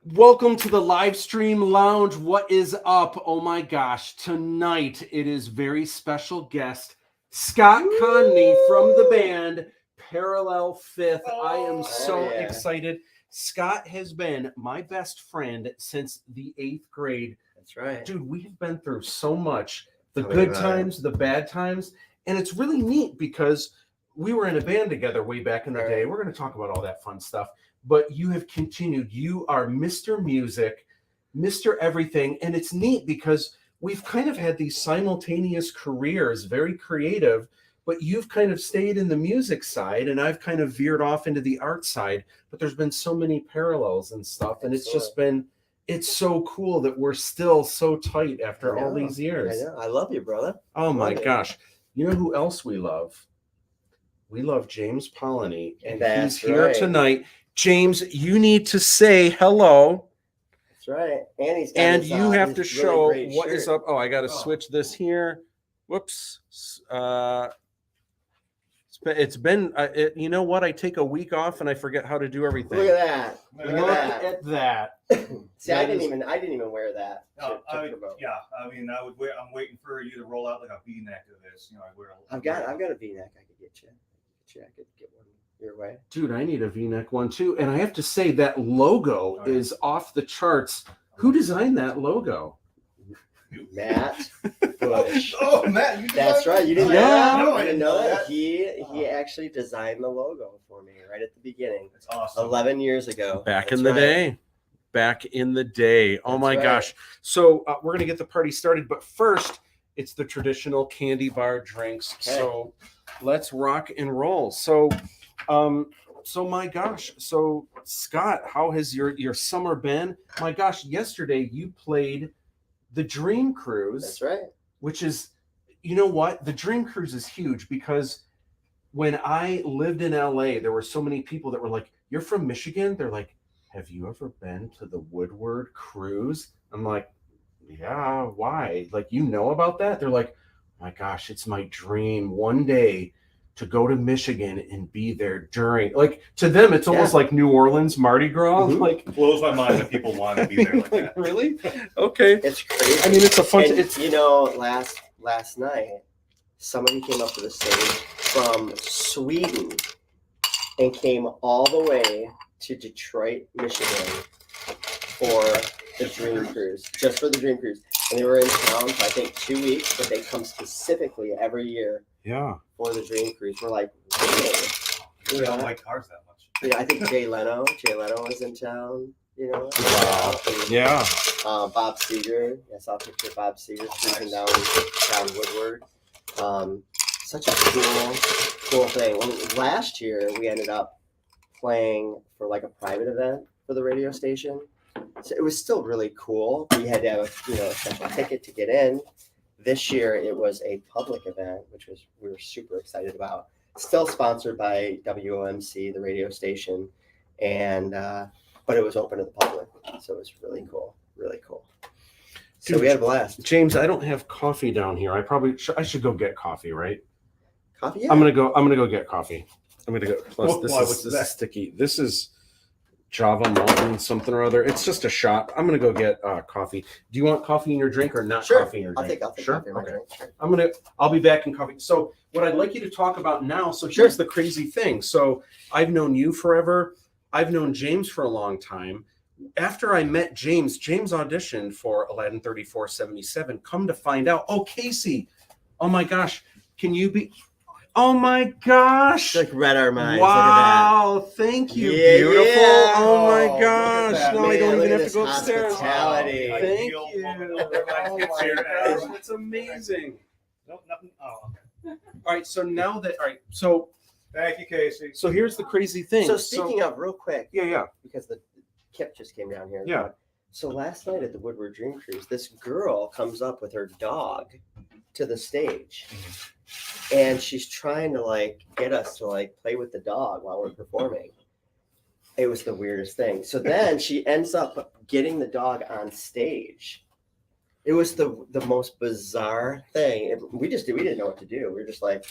Welcome to the Livestream Lounge. What is up? Oh my gosh. Tonight it is very special guest, Scott Condne from the band Parallel Fifth. I am so excited. Scott has been my best friend since the 8th grade. That's right. Dude, we've been through so much. The good times, the bad times. And it's really neat because we were in a band together way back in the day. We're going to talk about all that fun stuff. But you have continued. You are Mr. Music, Mr. Everything. And it's neat because we've kind of had these simultaneous careers, very creative, but you've kind of stayed in the music side and I've kind of veered off into the art side. But there's been so many parallels and stuff. And it's just been, it's so cool that we're still so tight after all these years. I know. I love you, brother. Oh my gosh. You know who else we love? We love James Polony. And he's here tonight. James, you need to say hello. That's right. And he's and you have to show what is up. Oh, I got to switch this here. Whoops. It's been, you know what? I take a week off and I forget how to do everything. Look at that. Look at that. See, I didn't even wear that. No, I'm waiting for you to roll out like a V-neck of this. You know, I've got a V-neck I could get you. I could get one your way. Dude, I need a V-neck one too. And I have to say that logo is off the charts. Who designed that logo? Matt Bush. Oh, Matt, that's right. You didn't know that? No, I didn't know that. He actually designed the logo for me right at the beginning. That's awesome. 11 years ago. Back in the day. Oh my gosh. So we're going to get the party started. But first, it's the traditional candy bar drinks. Okay. So let's rock and roll. So my gosh. So Scott, how has your summer been? My gosh, yesterday you played the Dream Cruise. That's right. Which is, you know what? The Dream Cruise is huge because when I lived in LA, there were so many people that were like, "You're from Michigan?" They're like, "Have you ever been to the Woodward Cruise?" I'm like, "Yeah, why? Like, you know about that?" They're like, "My gosh, it's my dream one day to go to Michigan and be there during," like, to them it's almost like New Orleans Mardi Gras. Mm-hmm. Like, blows my mind that people want to be there like that. Really? Okay. It's crazy. I mean, it's a fun. It's, you know, last night somebody came up to the stage from Sweden and came all the way to Detroit, Michigan for the Dream Cruise, just for the Dream Cruise. And they were in town for I think 2 weeks, but they come specifically every year. Yeah. For the Dream Cruise. We're like, we don't like cars that much. Yeah, I think Jay Leno was in town, you know. Wow. Yeah. Bob Seger. I saw a picture of Bob Seger cruising down Woodward. Such a cool thing. Well, last year we ended up playing for like a private event for the radio station. So it was still really cool. We had to have a special ticket to get in. This year it was a public event, which we were super excited about. Still sponsored by WOMC, the radio station, and but it was open to the public, so it was really cool. So we had a blast. James, I don't have coffee down here. I should go get coffee, right? Coffee? Yeah. I'm gonna go get coffee. I'm gonna go. Plus, this is sticky. This is Java Mountain something or other. It's just a shot. I'm gonna go get coffee. Do you want coffee in your drink or not? Sure. Coffee in your drink? I'll take coffee in my drink. Sure. I'll be back in coffee. So what I'd like you to talk about now. So here's the crazy thing. So I've known you forever. I've known James for a long time. After I met James auditioned for Aladdin 3477. Come to find out, Casey. Oh my gosh, can you be? Oh my gosh! Like read our minds. Wow! Look at that. Thank you, beautiful. Yeah. Oh my gosh! No, I don't even have to go upstairs. Hospitality. Thank you. Oh my gosh, that's amazing. Nope, nothing. Oh, okay. All right. So thank you, Casey. So here's the crazy thing. So speaking of, real quick. Yeah. Because the Kip just came down here. Yeah. So last night at the Woodward Dream Cruise, this girl comes up with her dog to the stage. And she's trying to get us to play with the dog while we're performing. It was the weirdest thing. So then she ends up getting the dog on stage. It was the most bizarre thing. We didn't know what to do. We were just like,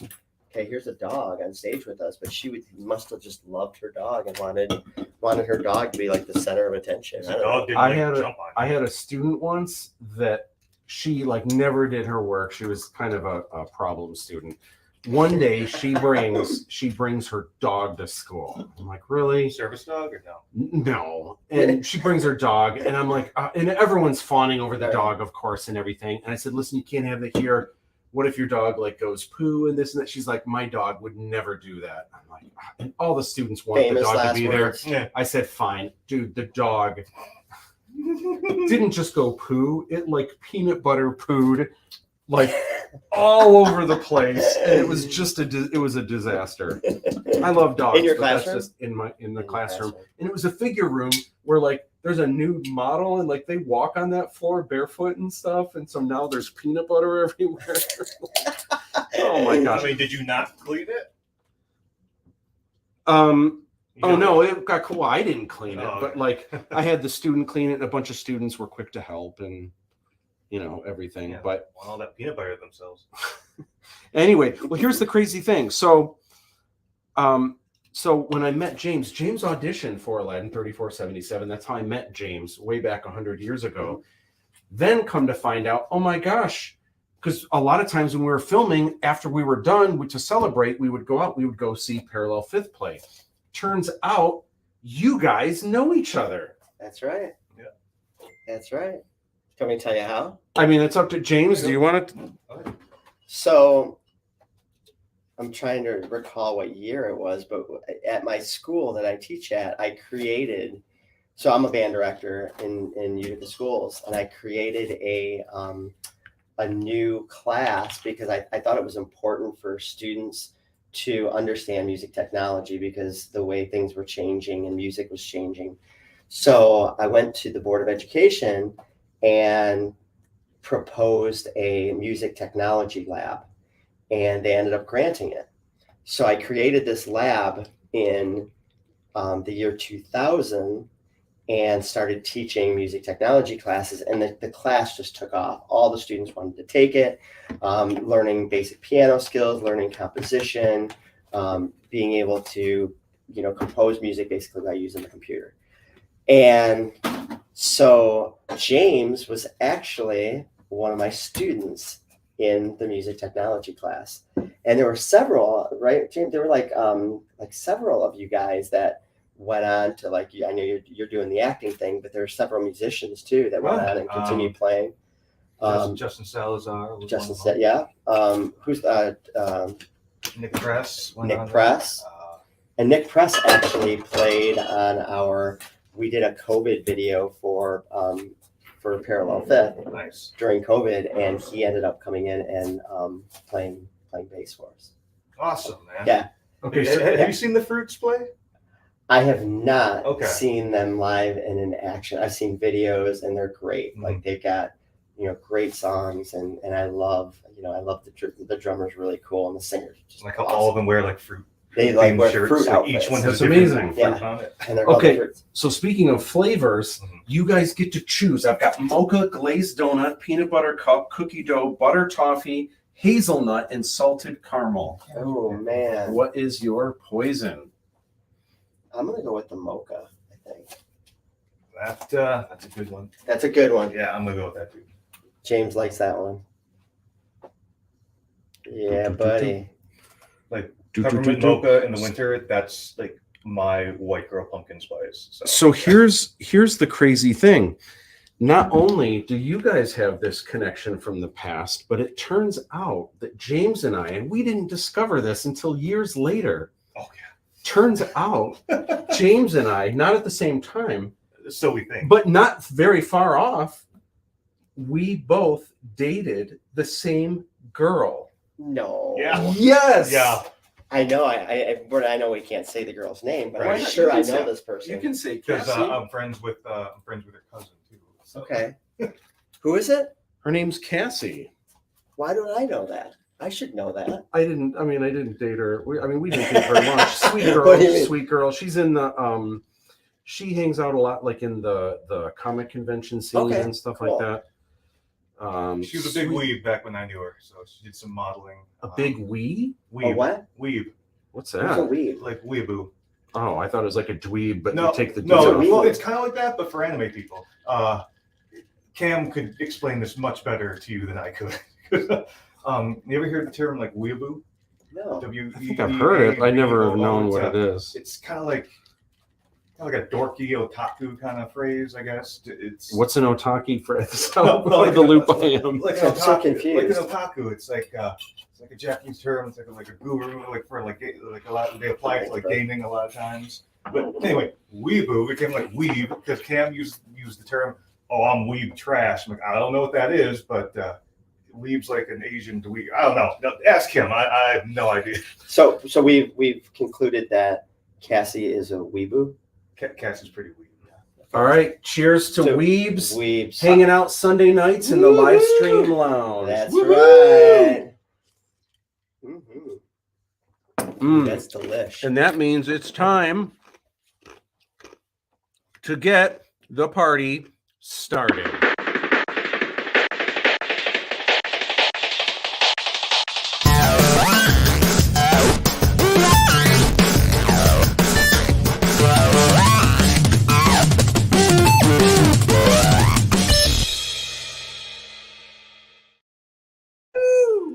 okay, here's a dog on stage with us, but must have just loved her dog and wanted her dog to be like the center of attention. The dog didn't I had jump on. I had a student once that she like never did her work. She was kind of a problem student. One day she brings her dog to school. I'm like, really? Service dog or no? No. And she brings her dog, and I'm like, and everyone's fawning over the dog, of course, and everything. And I said, listen, you can't have that here. What if your dog like goes poo and this and that? She's like, my dog would never do that. I'm like, and all the students want Famous the dog to last be words. there. I said, fine, dude. The dog didn't just go poo; it like peanut butter pooed, like all over the place. And it was just a disaster. I love dogs. In your but that's classroom? just in the classroom, and it was a figure room where like there's a nude model and like they walk on that floor barefoot and stuff, and so now there's peanut butter everywhere. Oh my gosh. I mean, did you not clean it? Oh no, it got cool. I didn't clean it, but okay. like I had the student clean it, and a bunch of students were quick to help and everything. Yeah. But Want all that peanut butter themselves. anyway, well, here's the crazy thing. So when I met James auditioned for Aladdin 3477. That's how I met James way back 100 years ago. Then come to find out, oh my gosh, because a lot of times when we were filming, after we were done to celebrate, we would go out, we would go see Parallel Fifth play. Turns out you guys know each other. That's right. Yeah. That's right. Can we tell you how? I mean, it's up to James. Do you want to? So I'm trying to recall what year it was, but at my school that I teach at, I created, so I'm a band director in Utica schools, and I created a new class because I thought it was important for students to understand music technology because the way things were changing and music was changing. So I went to the Board of Education and proposed a music technology lab, and they ended up granting it. So I created this lab in the year 2000 and started teaching music technology classes, and the class just took off. All the students wanted to take it, learning basic piano skills, learning composition, being able to compose music basically by using the computer. And so James was actually one of my students in the music technology class, and there were several, right, James? There were like several of you guys that went on to I know you're doing the acting thing, but there are several musicians too that went on and continued playing. Justin Salazar. Was Justin one of them. yeah. Who's Nick Press. Nick Press. And Nick Press actually played on we did a COVID video for Parallel Fifth Nice. during COVID, and he ended up coming in and playing bass for us. Awesome, man. Yeah. Okay, Have you seen the Fruits play? I have not Okay. seen them live and in action. I've seen videos, and they're great. Mm-hmm. Like they've got great songs, and I love the drummer's really cool, and the singer's just Like how awesome. all of them wear like fruit. They like themed wear shirts, fruit like outfits. each one That's has a different amazing. fruit Yeah. on it. And they're Okay. called fruits. So speaking of flavors, Mhm. you guys get to choose. I've got mocha, glazed donut, peanut butter cup, cookie dough, butter toffee, hazelnut, and salted caramel. Oh man, What is your poison? I'm gonna go with the mocha. I think That's a good one. that's a good one. Yeah, I'm gonna go with that too. James likes that one. Yeah, buddy. Peppermint mocha in the winter. That's like my white girl pumpkin spice. So here's the crazy thing. Not only do you guys have this connection from the past, but it turns out that James and I, and we didn't discover this until years later. Oh Turns out James and I, not at the same time, yeah. So we think. but not very far off, we both dated the same girl. No. Yeah. Yes. Yeah. I know. I know we can't say the girl's name, but Right. I'm sure You I can know say- this person. You can say Because Cassie. I'm friends with her cousin too. So. Okay. Who is it? Her name's Cassie. Why don't I know that? I should know that. I didn't date her. We didn't date very much. Sweet What do you girl, mean? sweet girl. She's in the she hangs out a lot like in the comic convention scene Okay, and stuff cool. like She was a big weeb back when I knew her, so she did some modeling. A big wee? Weeb. A what? Weeb. What's Who's a that? weeb? Like weeaboo. Oh, I thought it was like a dweeb, but No, you take the no. dweeb. Well, it's kind of like that, but for anime people. Cam could explain this much better to you than I could. You ever hear the term like weeaboo? No. I think I've heard it. I never have known what it is. It's kind of like a dorky otaku kind of phrase, I guess. It's What's an otaki for? That's how No, out of the loop I am. like I'm so otaku, confused. Like an otaku, it's like a Japanese term. It's like a guru, like for like a lot. They apply it to like gaming a lot of times. But anyway, weeaboo became like weeb because Cam used the term. Oh, I'm weeb trash. I'm like, I don't know what that is, but weeb's like an Asian dweeb. I don't know. No, ask him. I have no idea. So we've concluded that Cassie is a weeboo. Cassie's pretty weeb. All right, cheers to Weebs Weebs hanging out Sunday nights in the live stream lounge. That's Woo-hoo! right. That's delish. And that means it's time to get the party started.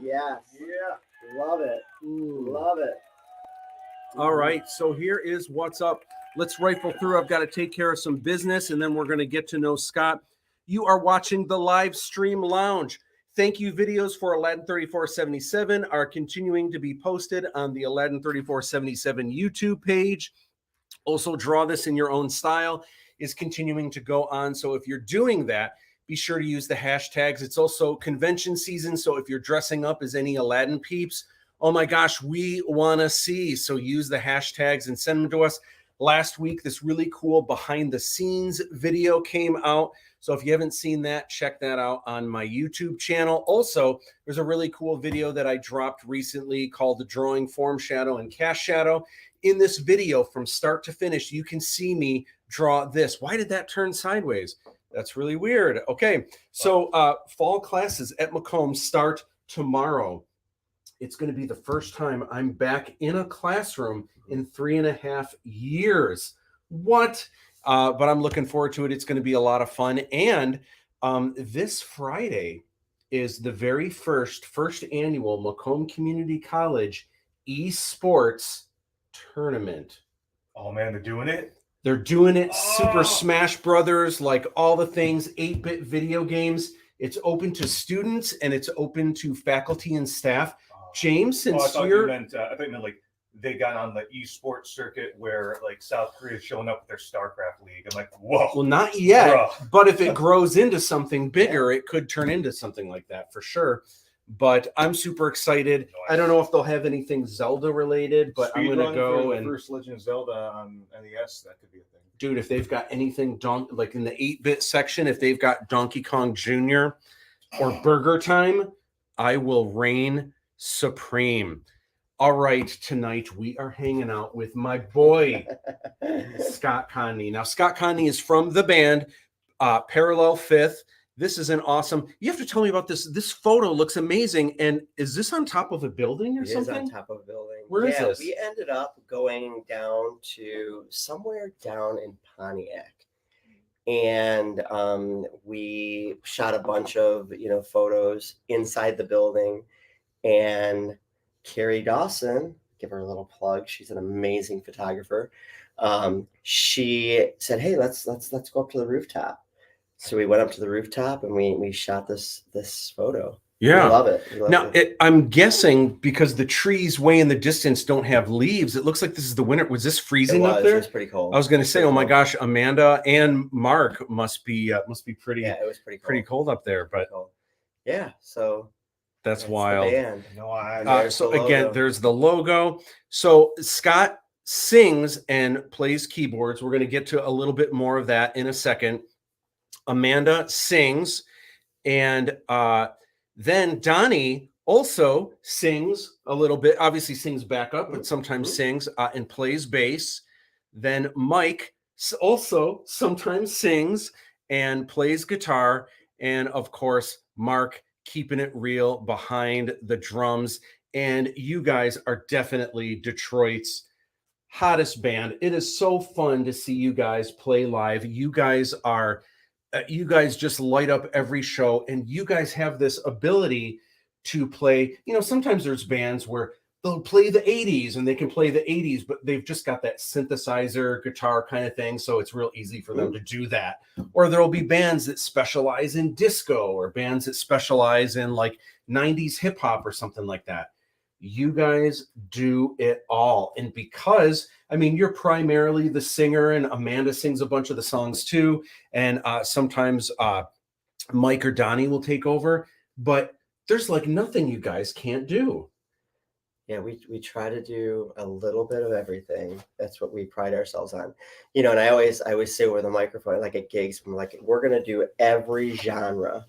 Yes. Yeah. Love it. Love it. All right, so here is what's up. Let's rifle through. I've got to take care of some business, and then we're going to get to know Scott. You are watching the live stream lounge. Thank you. Videos for Aladdin 3477 are continuing to be posted on the Aladdin 3477 YouTube page. Also, Draw This in Your Own Style is continuing to go on. So if you're doing that, be sure to use the hashtags. It's also convention season, so if you're dressing up as any Aladdin peeps, oh my gosh, we want to see. So use the hashtags and send them to us. Last week, this really cool behind the scenes video came out. So if you haven't seen that, check that out on my YouTube channel. Also, there's a really cool video that I dropped recently called The Drawing Form Shadow and Cast Shadow. In this video, from start to finish, you can see me draw this. Why did that turn sideways? That's really weird. Okay, so fall classes at Macomb start tomorrow. It's going to be the first time I'm back in a classroom in 3.5 years. What? But I'm looking forward to it. It's going to be a lot of fun. And this Friday is the very first annual Macomb Community College esports tournament. Oh man, they're doing it. They're doing it. Super Smash Brothers, like all the things, 8-bit video games. It's open to students and it's open to faculty and staff. James, since I thought you're... you meant like they got on the esports circuit where like South Korea is showing up with their StarCraft League. I'm like, whoa. Well, not yet, Bruh. but if it grows into something bigger, it could turn into something like that for sure. But I'm super excited. I don't know if they'll have anything Zelda related, but I'm going to go and first Legend of Zelda on NES. That could be a thing. Dude, if they've got anything like in the 8-bit section, if they've got Donkey Kong Jr. or Burger Time, I will reign supreme. All right, tonight we are hanging out with my boy, Scott Condne. Now, Scott Condne is from the band Parallel Fifth. This is an awesome... You have to tell me about this. This photo looks amazing. And is this on top of a building or something? It is on top of a building. Where is this? We ended up going down to somewhere down in Pontiac. And we shot a bunch of, photos inside the building. And Carrie Dawson, give her a little plug. She's an amazing photographer. She said, "Hey, let's go up to the rooftop." So we went up to the rooftop and we shot this photo. Yeah, we love it. Now I'm guessing because the trees way in the distance don't have leaves. It looks like this is the winter. Was this freezing up there? It was pretty cold. I was going to say, oh my gosh, Amanda and Mark must be pretty. Yeah, it was pretty cold up there. But yeah, so. That's wild. So again, there's the logo. So Scott sings and plays keyboards. We're going to get to a little bit more of that in a second. Amanda sings, and then Donnie also sings a little bit. Obviously sings backup, but sometimes sings and plays bass. Then Mike also sometimes sings and plays guitar. And of course, Mark keeping it real behind the drums. And you guys are definitely Detroit's hottest band. It is so fun to see you guys play live. You guys just light up every show, and you guys have this ability to play. Sometimes there's bands where they'll play the 80s and they can play the 80s, but they've just got that synthesizer guitar kind of thing. So it's real easy for them to do that. Or there'll be bands that specialize in disco, or bands that specialize in like 90s hip hop or something like that. You guys do it all. And because, you're primarily the singer, and Amanda sings a bunch of the songs too. And sometimes Mike or Donnie will take over, but there's like nothing you guys can't do. Yeah, we try to do a little bit of everything. That's what we pride ourselves on. And I always say over the microphone, like at gigs, I'm like, we're going to do every genre,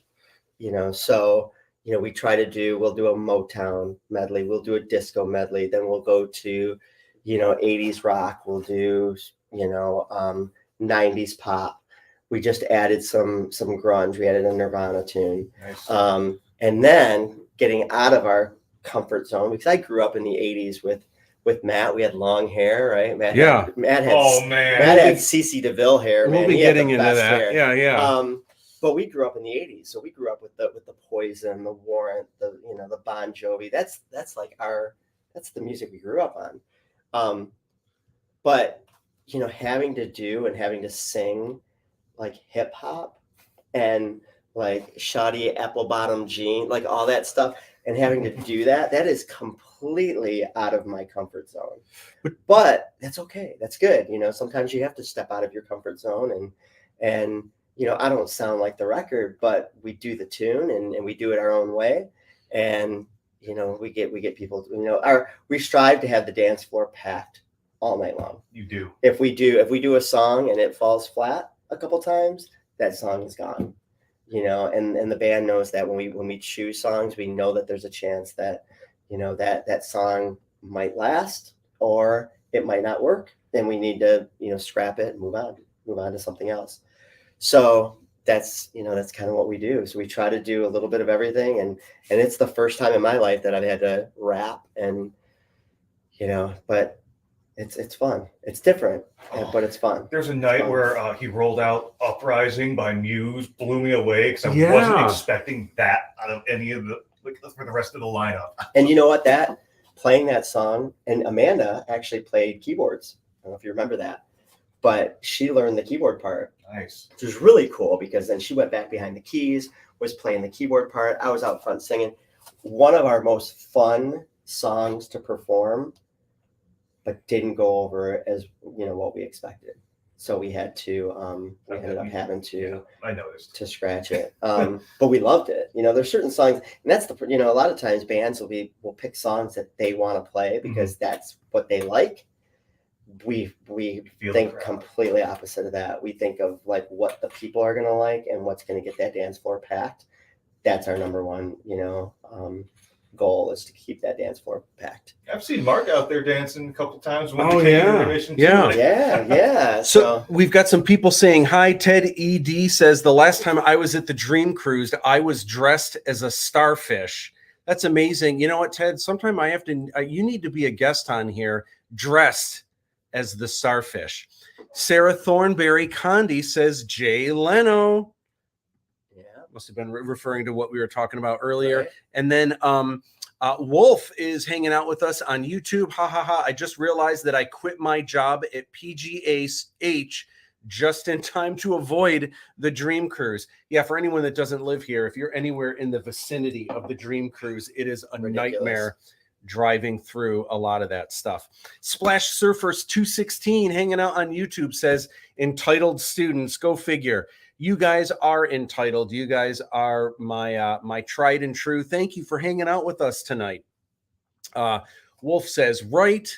so, we'll do a Motown medley. We'll do a disco medley. Then we'll go to, 80s rock. We'll do, 90s pop. We just added some grunge. We added a Nirvana tune. Nice. And then getting out of our comfort zone, because I grew up in the 80s with Matt. We had long hair, right? Matt had CeCe DeVille hair. We'll be getting into that. Hair. Yeah. But we grew up in the 80s, so we grew up with the Poison, the Warrant, the Bon Jovi. That's the music we grew up on. But having to sing like hip hop and like shoddy apple bottom jean, like all that stuff, and having to do that is completely out of my comfort zone. But that's okay. That's good. Sometimes you have to step out of your comfort zone, and I don't sound like the record, but we do the tune and we do it our own way. And, we get people, we strive to have the dance floor packed all night long. You do. If we do a song and it falls flat a couple times, that song is gone, and the band knows that when we choose songs, we know that there's a chance that, that song might last or it might not work. Then we need to, scrap it and move on to something else. So that's kind of what we do. So we try to do a little bit of everything, and it's the first time in my life that I've had to rap, and but it's fun. It's different, but it's fun. There's a night where he rolled out Uprising by Muse, blew me away because I wasn't expecting that out of any of for the rest of the lineup. And you know what? Playing that song, and Amanda actually played keyboards. I don't know if you remember that, but she learned the keyboard part. Nice. Which was really cool, because then she went back behind the keys, was playing the keyboard part. I was out front singing. One of our most fun songs to perform, but didn't go over as what we expected. So we had to ended up having to I noticed to scratch it. But we loved it. There's certain songs, and that's a lot of times bands will pick songs that they want to play because that's what they like. We think completely opposite of that. We think of like what the people are going to like and what's going to get that dance floor packed. That's our number one, goal, is to keep that dance floor packed. I've seen Mark out there dancing a couple times. Yeah. So we've got some people saying hi. Ted ED says, the last time I was at the Dream Cruise, I was dressed as a starfish. That's amazing. You know what, Ted? Sometime you need to be a guest on here dressed as the starfish. Sarah Thornberry Condne says Jay Leno. Yeah, must have been referring to what we were talking about earlier. Right. And then Wolf is hanging out with us on YouTube. Ha ha ha. I just realized that I quit my job at PGH just in time to avoid the Dream Cruise. Yeah, for anyone that doesn't live here, if you're anywhere in the vicinity of the Dream Cruise, it is a nightmare driving through a lot of that stuff. Splash Surfers 216 hanging out on YouTube says, entitled students, go figure. You guys are entitled. You guys are my tried and true. Thank you for hanging out with us tonight. Wolf says, right.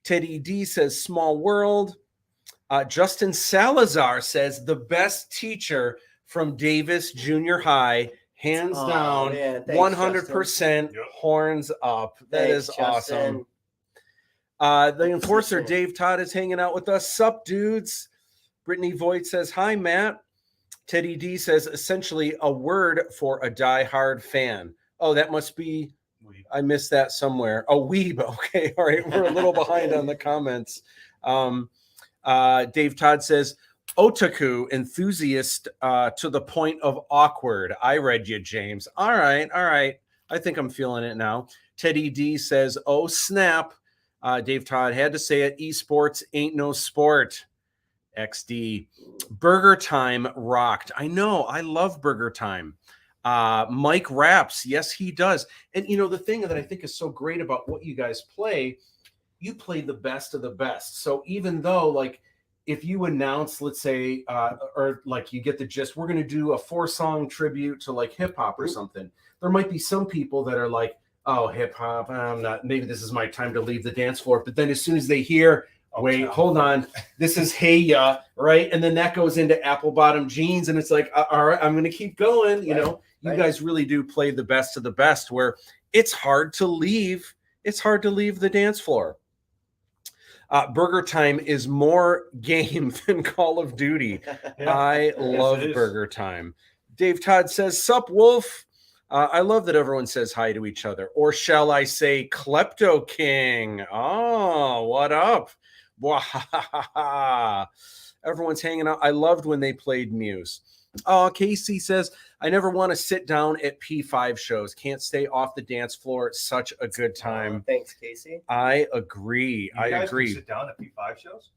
Teddy D says, small world. Justin Salazar says, the best teacher from Davis Junior High, hands down, man. Thanks, 100%, Justin. Horns up. That is awesome. The enforcer, Dave Todd, is hanging out with us. Sup, dudes? Brittany Voigt says, hi, Matt. Teddy D says essentially a word for a diehard fan. Oh, that must be, I missed that somewhere. A weeb. Okay. All right. We're a little behind on the comments. Dave Todd says, otaku enthusiast to the point of awkward. I read you, James. All right. I think I'm feeling it now. Teddy D says, oh, snap. Dave Todd had to say it. Esports ain't no sport. XD. Burger Time rocked. I know. I love Burger Time. Mike raps. Yes, he does. And, the thing that I think is so great about what you guys play, you play the best of the best. So even though, like, if you announce, let's say, or like you get the gist, we're going to do a 4-song tribute to like hip hop or something. There might be some people that are like, oh, hip hop, I'm not, maybe this is my time to leave the dance floor. But then as soon as they hear, wait, hold on, this is Hey Ya, right? And then that goes into Apple Bottom Jeans. And it's like, all right, I'm going to keep going. You guys really do play the best of the best where it's hard to leave. It's hard to leave the dance floor. Burger Time is more game than Call of Duty. Yeah, I love Burger Time. Dave Todd says, sup, Wolf. I love that everyone says hi to each other. Or shall I say Klepto King? Oh, what up? Everyone's hanging out. I loved when they played Muse. Oh, Casey says, I never want to sit down at P5 shows. Can't stay off the dance floor. It's such a good time. Thanks, Casey. I agree. You guys can sit down at P5 shows?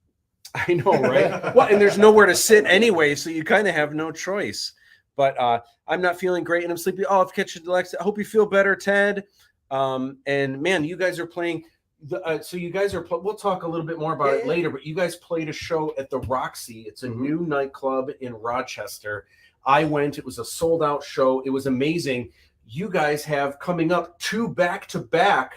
I know, right? Well, and there's nowhere to sit anyway, so you kind of have no choice. But I'm not feeling great and I'm sleepy. Oh, I've catch you, Alexa. I hope you feel better, Ted. And man, you guys are playing. So you guys are. We'll talk a little bit more about it later. But you guys played a show at the Roxy. It's a new nightclub in Rochester. I went. It was a sold out show. It was amazing. You guys have coming up 2 back-to-back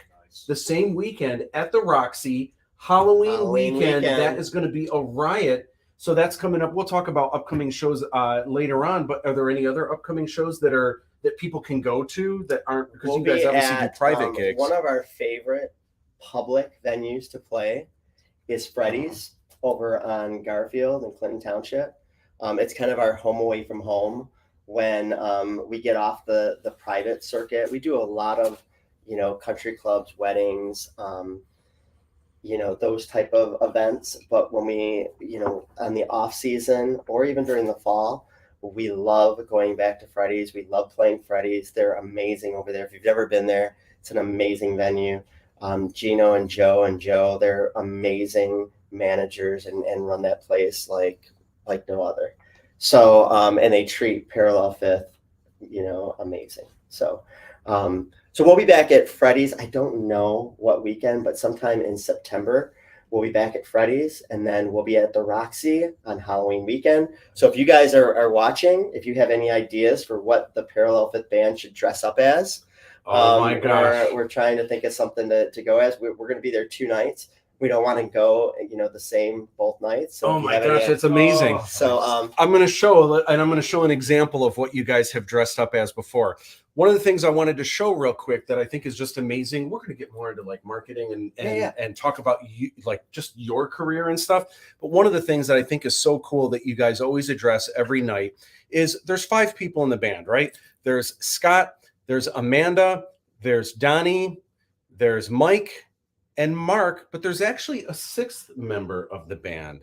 the same weekend at the Roxy. Halloween weekend. That is going to be a riot. So that's coming up. We'll talk about upcoming shows later on. But are there any other upcoming shows that people can go to that aren't, because you guys obviously do private gigs? One of our favorite public venues to play is Freddy's over on Garfield in Clinton Township. It's kind of our home away from home when we get off the private circuit. We do a lot of country clubs, weddings, those type of events. But when we on the off season or even during the fall, we love going back to Freddy's. We love playing Freddy's. They're amazing over there. If you've never been there, it's an amazing venue. Gino and Joe, they're amazing managers and run that place like no other. So, and they treat Parallel Fifth, amazing. So we'll be back at Freddy's. I don't know what weekend, but sometime in September, we'll be back at Freddy's, and then we'll be at the Roxy on Halloween weekend. So if you guys are watching, if you have any ideas for what the Parallel Fifth band should dress up as, oh my gosh, we're trying to think of something to go as. We're going to be there 2 nights. We don't want to go, the same both nights. So oh my gosh, it's amazing. So I'm going to show an example of what you guys have dressed up as before. One of the things I wanted to show real quick that I think is just amazing. We're going to get more into like marketing and talk about you, like just your career and stuff. But one of the things that I think is so cool that you guys always address every night is there's 5 people in the band, right? There's Scott, there's Amanda, there's Donnie, there's Mike, and Mark, but there's actually a 6th member of the band,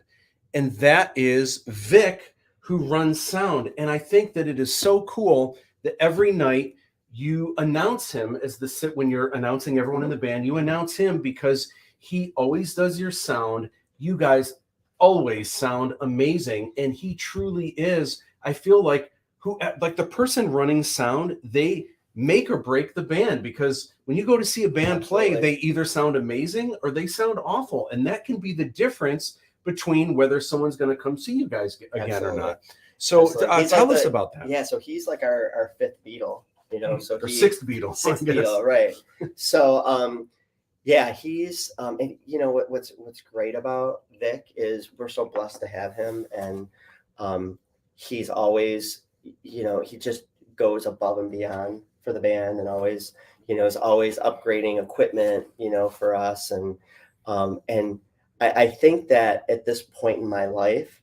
and that is Vic, who runs sound. And I think that it is so cool that every night you announce him as when you're announcing everyone in the band, you announce him because he always does your sound. You guys always sound amazing, and he truly is. I feel like the person running sound, they make or break the band, because when you go to see a band play, they either sound amazing or they sound awful. And that can be the difference between whether someone's going to come see you guys again or not. So tell us about that. Yeah. So he's like our 5th Beatle, so or 6th Beatle. 6th Beatle, right. So, he's, and what's great about Vic is we're so blessed to have him. And he's always, he just goes above and beyond for the band, and always, is always upgrading equipment, for us. And I think that at this point in my life,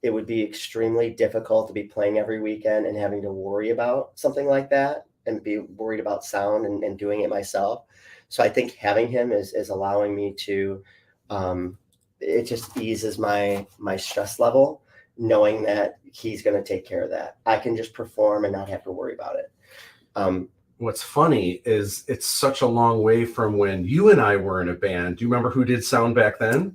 it would be extremely difficult to be playing every weekend and having to worry about something like that and be worried about sound and doing it myself. So I think having him is allowing me to, it just eases my stress level, knowing that he's going to take care of that. I can just perform and not have to worry about it. What's funny is it's such a long way from when you and I were in a band. Do you remember who did sound back then?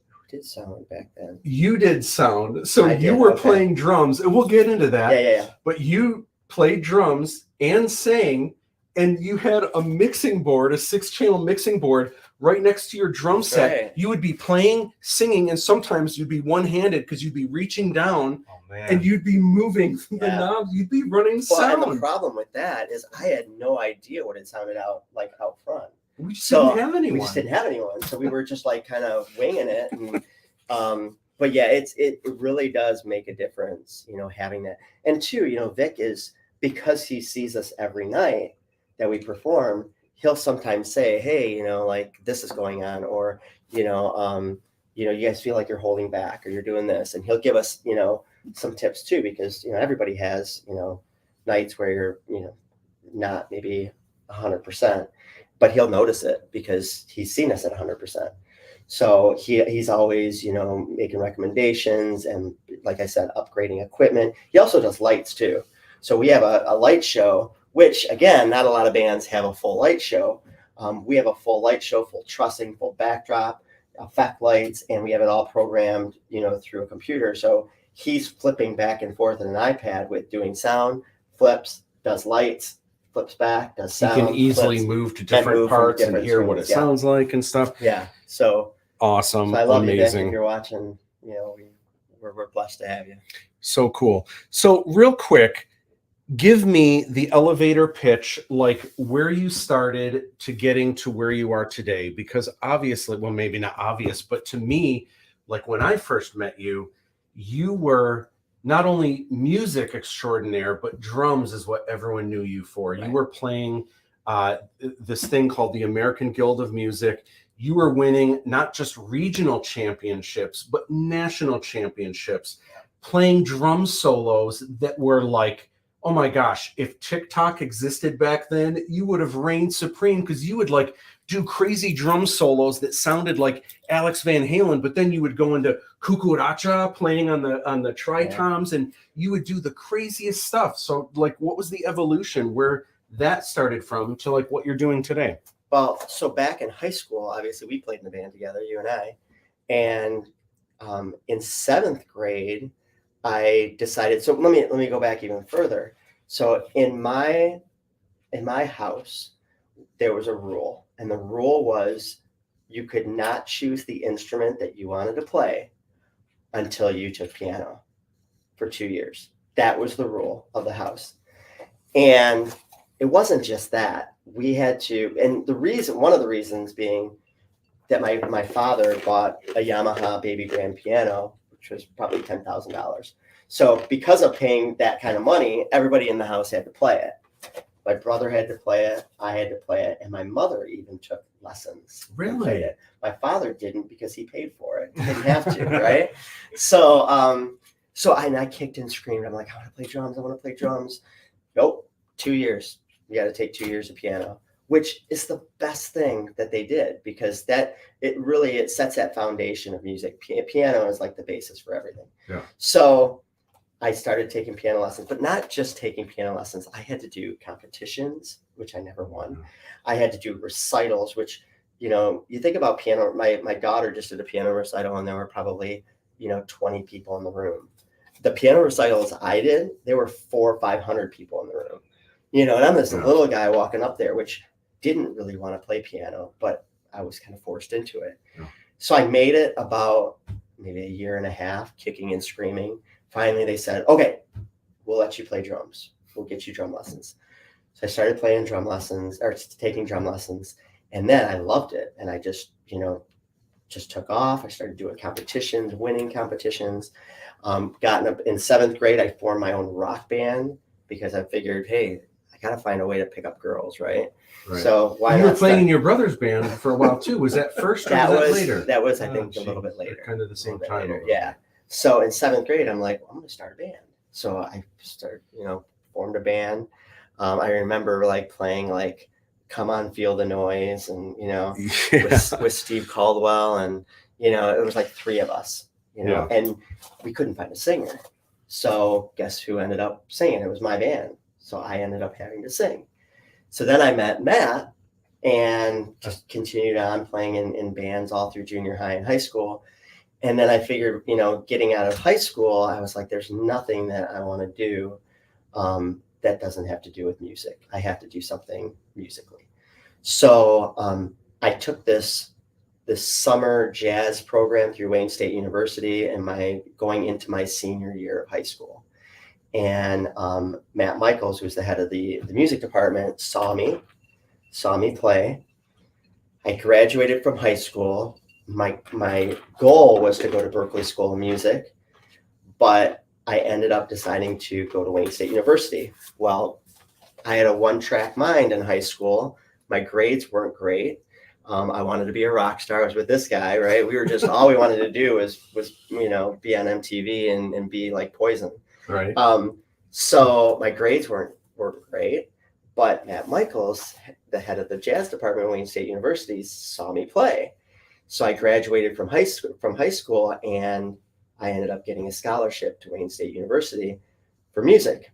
Who did sound back then? You did sound. So I you did, were okay. playing drums, and we'll get into that. Yeah. But you played drums and sang, and you had a mixing board, a 6-channel mixing board right next to your drum set. Right. You would be playing, singing, and sometimes you'd be one-handed because you'd be reaching down and you'd be moving the knobs. You'd be running sound. And the problem with that is I had no idea what it sounded out front. We just didn't have anyone. We just didn't have anyone. So we were just like kind of winging it. And, but yeah, it really does make a difference, having that. And two, Vic is, because he sees us every night that we perform, he'll sometimes say, hey, like this is going on, or, you guys feel like you're holding back or you're doing this. And he'll give us, some tips too, because, everybody has, nights where you're, not maybe 100%, but he'll notice it because he's seen us at 100%. So he's always, making recommendations and, like I said, upgrading equipment. He also does lights too. So we have a light show, which again, not a lot of bands have a full light show. We have a full light show, full trussing, full backdrop, effect lights, and we have it all programmed, through a computer. So he's flipping back and forth on an iPad with doing sound, flips, does lights, flips back, does sound. You can easily move to different parts and hear what it sounds like and stuff. Yeah. So awesome. So I love amazing. You, Vic, if you're watching, we're blessed to have you. So cool. So real quick, give me the elevator pitch, like where you started to getting to where you are today, because obviously, well, maybe not obvious, but to me, like when I first met you, you were not only music extraordinaire, but drums is what everyone knew you for. Right. You were playing this thing called the American Guild of Music. You were winning not just regional championships, but national championships, playing drum solos that were like, oh my gosh, if TikTok existed back then, you would have reigned supreme, because you would like do crazy drum solos that sounded like Alex Van Halen, but then you would go into cucaracha playing on the tritoms, and you would do the craziest stuff. So like, what was the evolution where that started from to like what you're doing today? Well, so back in high school, obviously we played in the band together, you and I, and in 7th grade, I decided, so let me go back even further. So in my house, there was a rule, and the rule was you could not choose the instrument that you wanted to play until you took piano for 2 years. That was the rule of the house. And it wasn't just that. We had to, and one of the reasons being that my father bought a Yamaha baby grand piano, which was probably $10,000. So because of paying that kind of money, everybody in the house had to play it. My brother had to play it, I had to play it, and my mother even took lessons. Really? My father didn't, because he paid for it. He didn't have to, right? So I kicked and screamed. I'm like, I want to play drums. I want to play drums. Nope, 2 years. You got to take 2 years of piano, which is the best thing that they did, because it sets that foundation of music. Piano is like the basis for everything. Yeah. So I started taking piano lessons, but not just taking piano lessons. I had to do competitions, which I never won. Mm-hmm. I had to do recitals, which, you think about piano. My daughter just did a piano recital, and there were probably, 20 people in the room. The piano recitals I did, there were 400 or 500 people in the room. And I'm this little guy walking up there, which didn't really want to play piano, but I was kind of forced into it. Yeah. So I made it about maybe a year and a half, kicking and screaming. Finally, they said, okay, we'll let you play drums. We'll get you drum lessons. So I started playing drum lessons, or taking drum lessons. And then I loved it. And I just took off. I started doing competitions, winning competitions. Gotten up in 7th grade, I formed my own rock band, because I figured, hey, I got to find a way to pick up girls, right? So why you not were playing in your brother's band for a while too. Was that first or was that later? That was, I think, a little bit later. Kind of the same time. Yeah. So in 7th grade, I'm like, well, I'm going to start a band. So I formed a band. I remember like playing like Come On Feel the Noise and, with Steve Caldwell. And, it was like 3 of us, and we couldn't find a singer. So guess who ended up singing? It was my band. So I ended up having to sing. So then I met Matt and just continued on playing in bands all through junior high and high school. And then I figured, getting out of high school, I was like, there's nothing that I want to do that doesn't have to do with music. I have to do something musically. So I took this summer jazz program through Wayne State University and going into my senior year of high school. And Matt Michaels, who's the head of the music department, saw me play. I graduated from high school. My goal was to go to Berklee School of Music, but I ended up deciding to go to Wayne State University. Well, I had a one-track mind in high school. My grades weren't great. I wanted to be a rock star. I was with this guy, right? We were just, all we wanted to do was be on MTV and be like Poison. Right. So my grades weren't great, but Matt Michaels, the head of the jazz department at Wayne State University, saw me play. So I graduated from high school, and I ended up getting a scholarship to Wayne State University for music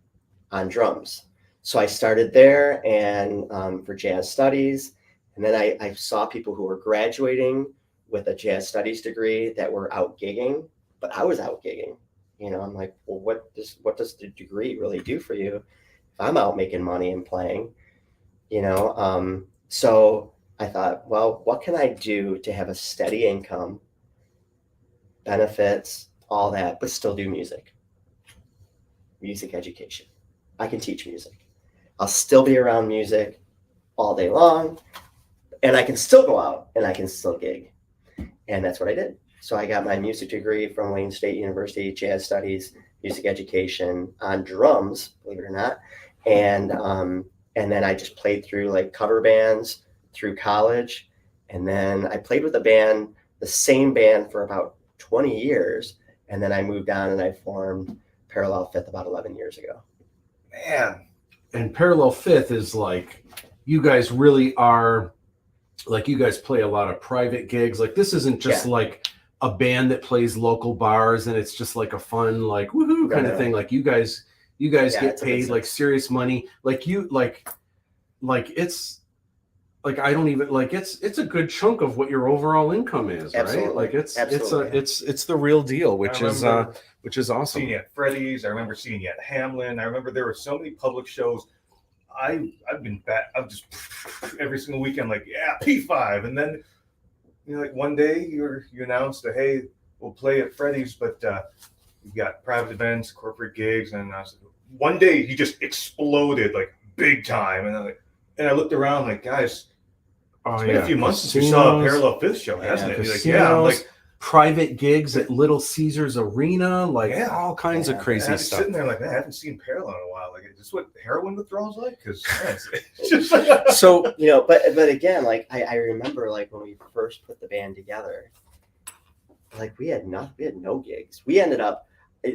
on drums. So I started there and for jazz studies. And then I saw people who were graduating with a jazz studies degree that were out gigging, but I was out gigging. I'm like, well, what does the degree really do for you if I'm out making money and playing? So I thought, well, what can I do to have a steady income, benefits, all that, but still do music? Music education. I can teach music. I'll still be around music all day long, and I can still go out and I can still gig. And that's what I did. So I got my music degree from Wayne State University, jazz studies, music education on drums, believe it or not. And then I just played through like cover bands through college. And then I played with the same band for about 20 years. And then I moved on and I formed Parallel Fifth about 11 years ago. Man. And Parallel Fifth is like, you guys really are, like, you guys play a lot of private gigs. Like, this isn't just like a band that plays local bars and it's just like a fun, like, woohoo kind of thing. Like, you guys get paid like serious money. Like it's like, I don't even like, it's a good chunk of what your overall income is, Absolutely. right? Like it's the real deal, which is awesome. Seeing you at Freddy's, I remember seeing you at Hamlin. I remember there were so many public shows. I've been back. I'm just every single weekend, like, yeah, P5, and then like one day you announced that, hey, we'll play at Freddy's, but you got private events, corporate gigs, and one day he just exploded like big time, and I looked around like, guys, it's been a few months since we saw a Parallel Fifth show, hasn't it? Like, I'm like, private gigs at Little Caesars Arena, like all kinds of crazy I'm stuff. Sitting there like, man, I haven't seen Parallel in a while. Like, is this what heroin withdrawal's like? Because it's just like, so but again, like I remember like when we first put the band together, like we had no gigs. We ended up,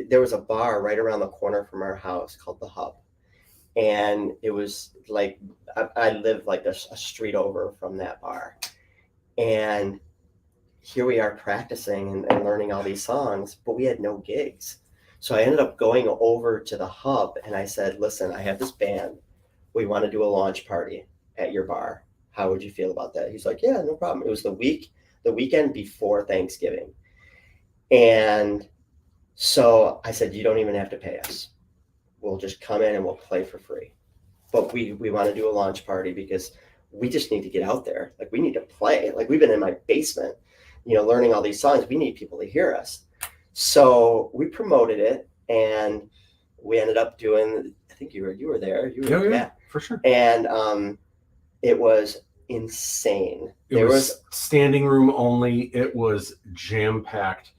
there was a bar right around the corner from our house called The Hub. And it was like, I lived like a street over from that bar. And here we are practicing and learning all these songs, but we had no gigs. So I ended up going over to The Hub and I said, listen, I have this band. We want to do a launch party at your bar. How would you feel about that? He's like, yeah, no problem. It was the weekend before Thanksgiving. And so I said, you don't even have to pay us. We'll just come in and we'll play for free. But we want to do a launch party because we just need to get out there. Like, we need to play. Like, we've been in my basement, learning all these songs. We need people to hear us. So we promoted it and we ended up doing, I think you were there. Yeah, for sure. And it was insane. There was standing room only. It was jam-packed.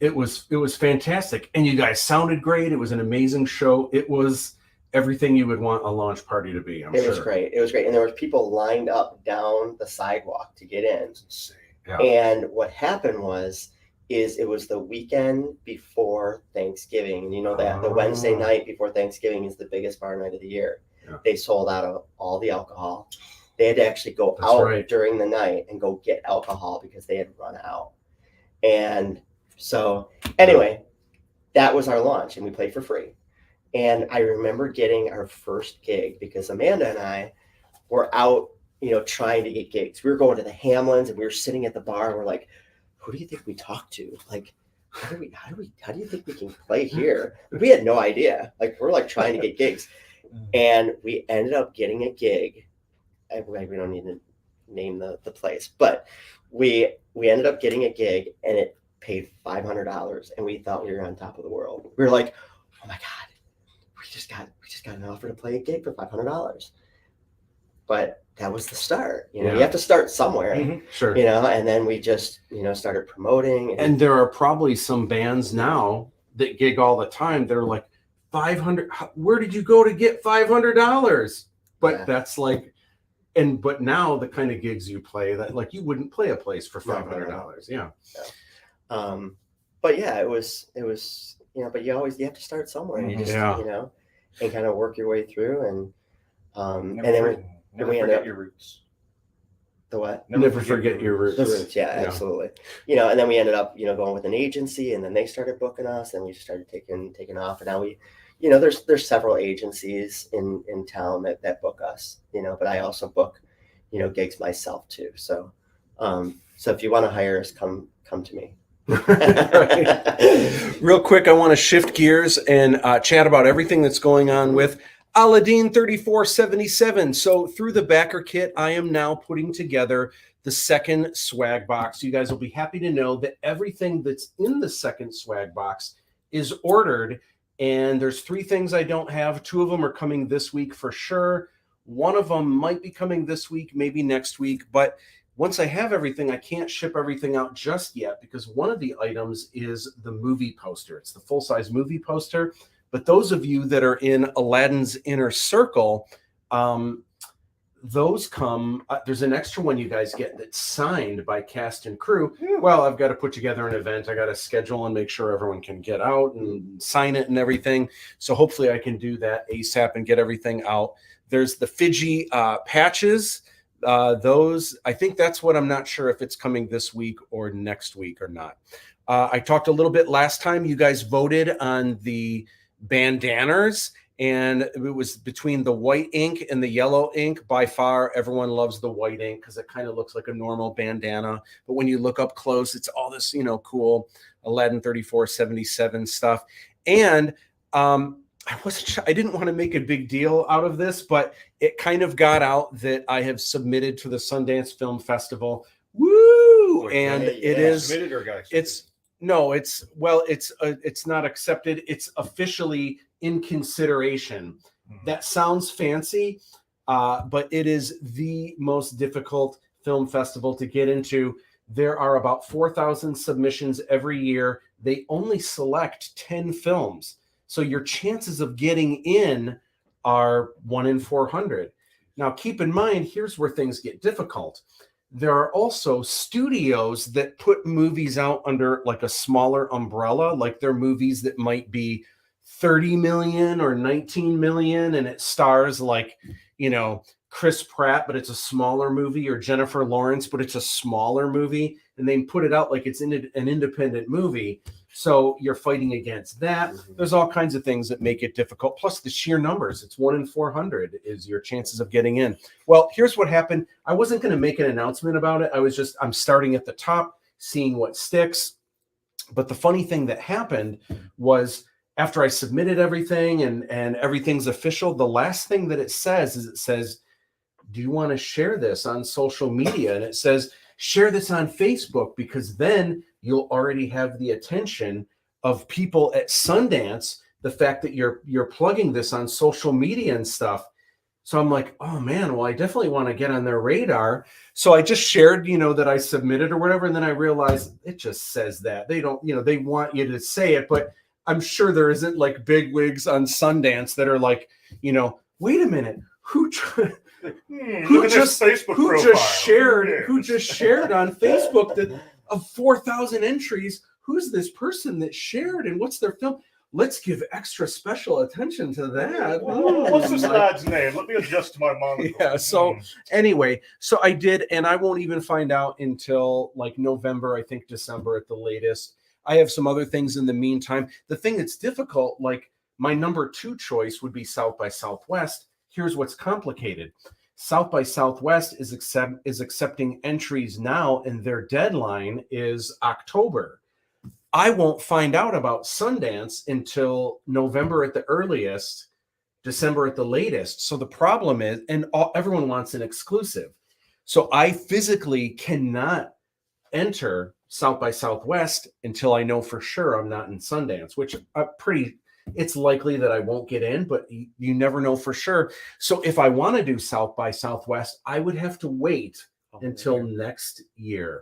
It was fantastic. And you guys sounded great. It was an amazing show. It was everything you would want a launch party to be, I'm sure. It was great. It was great. And there was people lined up down the sidewalk to get in. insane. Yeah. And what happened was is it was the weekend before Thanksgiving. And you know that the Wednesday night before Thanksgiving is the biggest bar night of the year. Yeah. They sold out of all the alcohol. They had to actually go That's out right. during the night and go get alcohol because they had run out. And so anyway, that was our launch, and we played for free. And I remember getting our first gig because Amanda and I were out, trying to get gigs. We were going to the Hamlins, and we were sitting at the bar, and we're like, who do you think we talk to? Like, how do you think we can play here? We had no idea. Like, we're like trying to get gigs. And we ended up getting a gig. We don't need to name the place, but we ended up getting a gig, and it paid $500, and we thought we were on top of the world. We were like, oh my God, we just got an offer to play a gig for $500. But that was the start. You have to start somewhere. Mm-hmm. Sure. And then we just, started promoting. And there are probably some bands now that gig all the time. They're like, 500, where did you go to get $500? But that's like, but now the kind of gigs you play, that like you wouldn't play a place for $500. Yeah. But yeah, it was, but you have to start somewhere. And you just, and kind of work your way through. And never forget your roots. The what? Never forget your roots. The roots, yeah, absolutely. And then we ended up, going with an agency, and then they started booking us, and we just started taking off. And now we, there's several agencies in town that book us, but I also book, gigs myself too. So, so if you want to hire us, come to me. Real quick, I want to shift gears and chat about everything that's going on with Aladdin 3477. So through the backer kit, I am now putting together the second swag box. You guys will be happy to know that everything that's in the second swag box is ordered. And there's 3 things I don't have. 2 of them are coming this week for sure. 1 of them might be coming this week, maybe next week. But once I have everything, I can't ship everything out just yet because one of the items is the movie poster. It's the full-size movie poster. But those of you that are in Aladdin's inner circle, those come, there's an extra one you guys get that's signed by cast and crew. Well, I've got to put together an event. I got to schedule and make sure everyone can get out and sign it and everything. So hopefully I can do that ASAP and get everything out. There's the Fiji patches. Those, I think that's what I'm not sure if it's coming this week or next week or not. I talked a little bit last time. You guys voted on the bandanas, and it was between the white ink and the yellow ink. By far, everyone loves the white ink because it kind of looks like a normal bandana. But when you look up close, it's all this, cool Aladdin 3477 stuff. And I didn't want to make a big deal out of this, but it kind of got out that I have submitted to the Sundance Film Festival. Woo! And it is submitted or got accepted? It's not accepted. It's officially in consideration. That sounds fancy, but it is the most difficult film festival to get into. There are about 4,000 submissions every year. They only select 10 films. So your chances of getting in are 1 in 400. Now, keep in mind, here's where things get difficult. There are also studios that put movies out under like a smaller umbrella, like they're movies that might be 30 million or 19 million, and it stars like, Chris Pratt, but it's a smaller movie, or Jennifer Lawrence, but it's a smaller movie, and they put it out like it's an independent movie. So you're fighting against that. There's all kinds of things that make it difficult. Plus the sheer numbers. It's 1 in 400 is your chances of getting in. Well, here's what happened. I wasn't going to make an announcement about it. I'm starting at the top, seeing what sticks. But the funny thing that happened was after I submitted everything and everything's official, the last thing that it says, do you want to share this on social media? And it says, share this on Facebook, because then you'll already have the attention of people at Sundance, the fact that you're plugging this on social media and stuff. So I'm like, oh man, well, I definitely want to get on their radar. So I just shared, that I submitted or whatever. And then I realized it just says that. They don't, they want you to say it, but I'm sure there isn't like big wigs on Sundance that are like, wait a minute, who just shared on Facebook that of 4,000 entries, who's this person that shared and what's their film? Let's give extra special attention to that. What's this lad's name? Let me adjust my monocle. Yeah, so anyway, so I did, and I won't even find out until like November, I think December at the latest. I have some other things in the meantime. The thing that's difficult, like my number 2 choice would be South by Southwest. Here's what's complicated. South by Southwest is accepting entries now, and their deadline is October. I won't find out about Sundance until November at the earliest, December at the latest. So the problem is, and everyone wants an exclusive. So I physically cannot enter South by Southwest until I know for sure I'm not in Sundance, which it's likely that I won't get in, but you never know for sure. So if I want to do South by Southwest, I would have to wait until next year,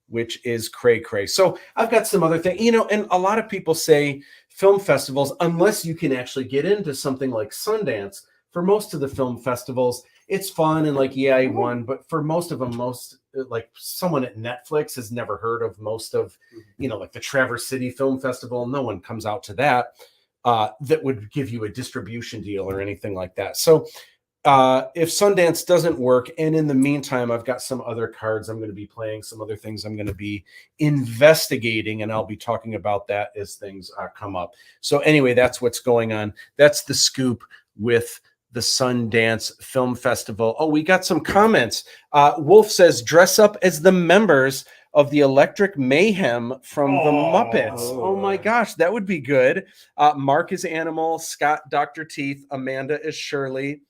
which is cray. So I've got some other things, and a lot of people say film festivals, unless you can actually get into something like Sundance, for most of the film festivals, it's fun and like, yeah, I won. But for most of them, like someone at Netflix has never heard of most of, like the Traverse City Film Festival. No one comes out to that. That would give you a distribution deal or anything like that. So if Sundance doesn't work, and in the meantime, I've got some other cards I'm going to be playing, some other things I'm going to be investigating, and I'll be talking about that as things come up. So anyway, that's what's going on. That's the scoop with the Sundance Film Festival. Oh, we got some comments. Wolf says, dress up as the members of the Electric Mayhem from the Muppets. Oh my gosh, that would be good. Mark is Animal, Scott Dr. Teeth, Amanda is Shirley.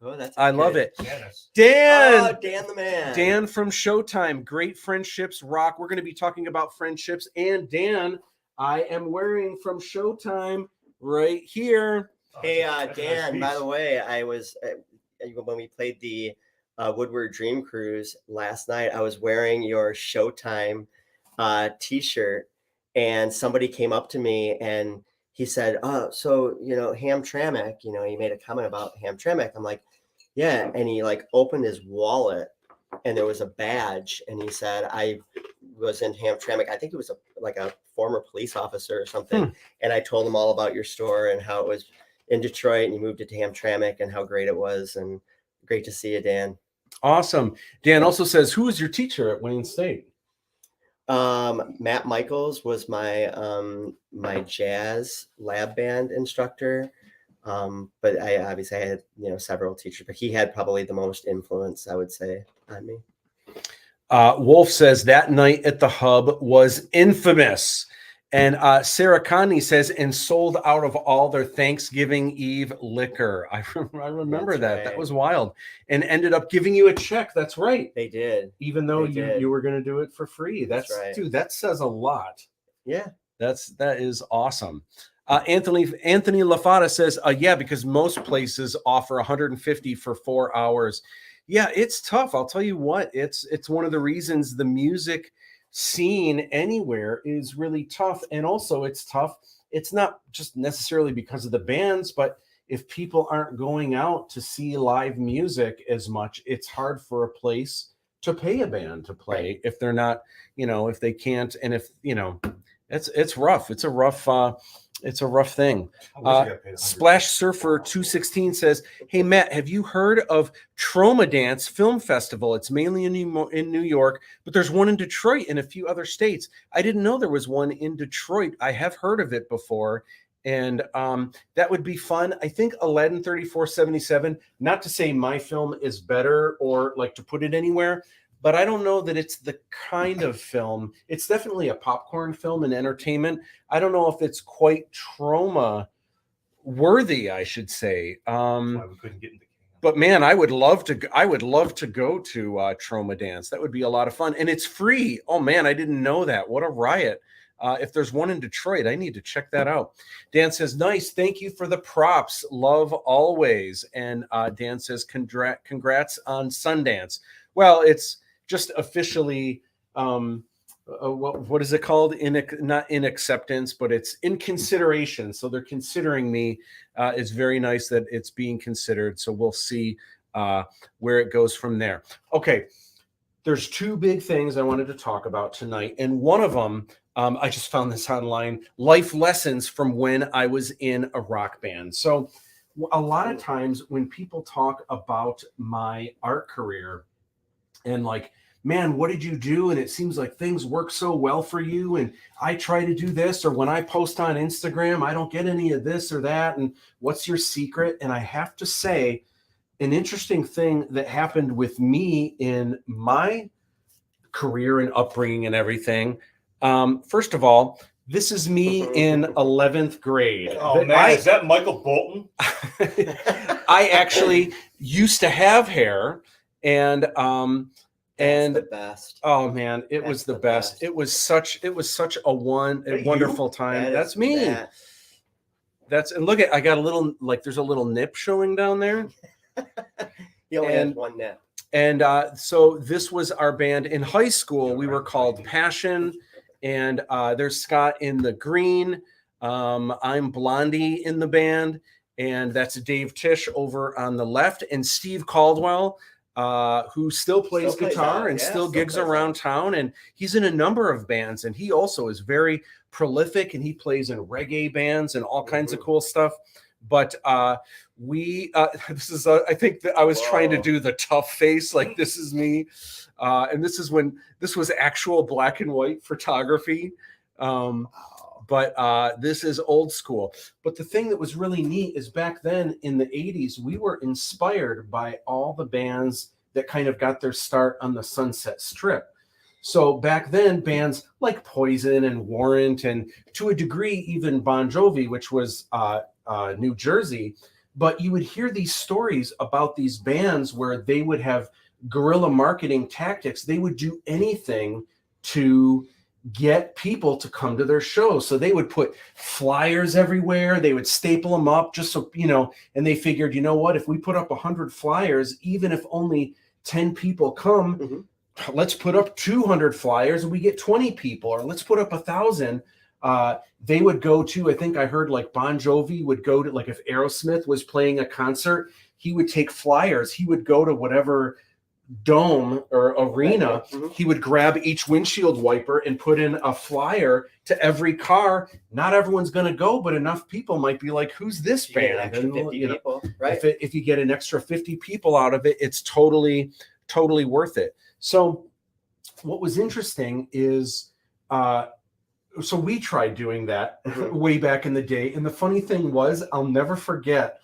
Oh, I love it. Janice. Dan the man. Dan from Showtime. Great friendships rock. We're going to be talking about friendships. And Dan, I am wearing from Showtime right here. Hey, That's a Dan, nice by the way, I was, when we played the Woodward Dream Cruise last night, I was wearing your Showtime t-shirt, and somebody came up to me and he said, so, Hamtramck, he made a comment about Hamtramck. I'm like, yeah. And he like opened his wallet and there was a badge, and he said, I was in Hamtramck. I think it was a former police officer or something. And I told him all about your store and how it was in Detroit, and you moved it to Hamtramck and how great it was. And great to see you, Dan. Awesome. Dan also says, who was your teacher at Wayne State? Matt Michaels was my my jazz lab band instructor. But I obviously had several teachers, but he had probably the most influence, I would say, on me. Wolf says that night at the Hub was infamous. And Sarah Condne says, and sold out of all their Thanksgiving Eve liquor. I remember that. Right. That was wild. And ended up giving you a check. That's right. They did. Even though you were going to do it for free. That's right. Dude, that says a lot. Yeah. That is awesome. Anthony LaFata says, yeah, because most places offer $150 for 4 hours. Yeah, it's tough. I'll tell you what, it's one of the reasons the music scene anywhere is really tough. And also it's tough. It's not just necessarily because of the bands, but if people aren't going out to see live music as much, it's hard for a place to pay a band to play if they're not, if they can't. And if, it's rough. It's a rough thing. Splash Surfer 216 says, hey, Matt, have you heard of Trauma Dance Film Festival? It's mainly in New York, but there's one in Detroit and a few other states. I didn't know there was one in Detroit. I have heard of it before, and that would be fun. I think Aladdin 3477, not to say my film is better or like to put it anywhere, but I don't know that it's the kind of film. It's definitely a popcorn film and entertainment. I don't know if it's quite trauma worthy, I should say. Why we couldn't get into but man, I would love to go to Trauma Dance. That would be a lot of fun, and it's free. Oh man, I didn't know that. What a riot! If there's one in Detroit, I need to check that out. Dan says, nice. Thank you for the props. Love always. And Dan says, congrats on Sundance. Well, it's just officially, what is it called? Not in acceptance, but it's in consideration. So they're considering me. It's very nice that it's being considered. So we'll see where it goes from there. Okay. There's two big things I wanted to talk about tonight. And one of them I just found this online. Life lessons from when I was in a rock band. So a lot of times when people talk about my art career and like, man, what did you do? And it seems like things work so well for you. And I try to do this, or when I post on Instagram, I don't get any of this or that. And what's your secret? And I have to say, an interesting thing that happened with me in my career and upbringing and everything. First of all, this is me in 11th grade. Oh man, is that Michael Bolton? I actually used to have hair, and the best. Oh man, it was the best. It was such a wonderful time. That's me. And look at, I got a little, like, there's a little nip showing down there. You only had one nip. And so this was our band in high school. We were called Passion, and there's Scott in the green. I'm Blondie in the band, and that's Dave Tisch over on the left, and Steve Caldwell, who still plays guitar and still gigs around town, and he's in a number of bands, and he also is very prolific, and he plays in reggae bands and all kinds of cool stuff. But this is I think that I was trying to do the tough face, like this is me, and this is when this was actual black and white photography. But this is old school. But the thing that was really neat is back then in the 80s, we were inspired by all the bands that kind of got their start on the Sunset Strip. So back then, bands like Poison and Warrant, and to a degree, even Bon Jovi, which was New Jersey. But you would hear these stories about these bands where they would have guerrilla marketing tactics. They would do anything to get people to come to their shows. So they would put flyers everywhere. They would staple them up just so, and they figured, you know what, if we put up 100 flyers, even if only 10 people come, let's put up 200 flyers and we get 20 people, or let's put up 1,000. They would go to, I think I heard like Bon Jovi would go to, like if Aerosmith was playing a concert, he would take flyers. He would go to whatever dome or arena, he would grab each windshield wiper and put in a flyer to every car. Not everyone's going to go, but enough people might be like, who's this band? And right? If you get an extra 50 people out of it, it's totally worth it. So what was interesting is, so we tried doing that way back in the day. And the funny thing was, I'll never forget,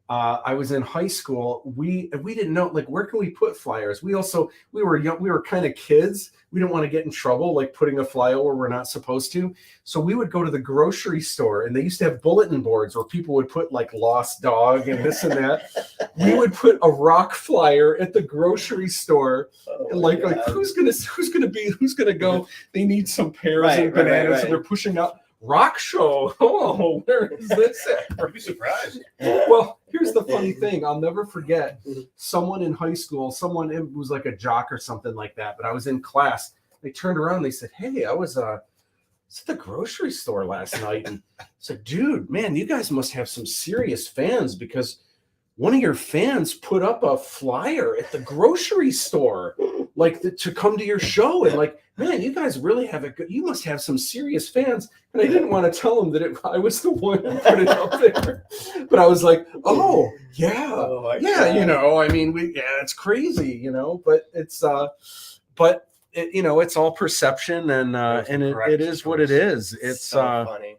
I was in high school. We didn't know, like, where can we put flyers? We were young. We were kind of kids. We didn't want to get in trouble, like putting a flyer where we're not supposed to. So we would go to the grocery store, and they used to have bulletin boards where people would put like lost dog and this and that. We would put a rock flyer at the grocery store, like who's gonna go? They need some pears and bananas, and they're pushing out. Rock show. Oh, where is this at? I'd be surprised. Well, here's the funny thing. I'll never forget someone in high school, it was like a jock or something like that, but I was in class. They turned around and they said, hey, I was at the grocery store last night. And I said, dude, man, you guys must have some serious fans, because one of your fans put up a flyer at the grocery store, like to come to your show. And like, man, you guys really have you must have some serious fans. And I didn't want to tell them that I was the one who put it up there. But I was like, oh, yeah. God. I mean, it's crazy, but it's, it's all perception, and it is what it is. It's so funny.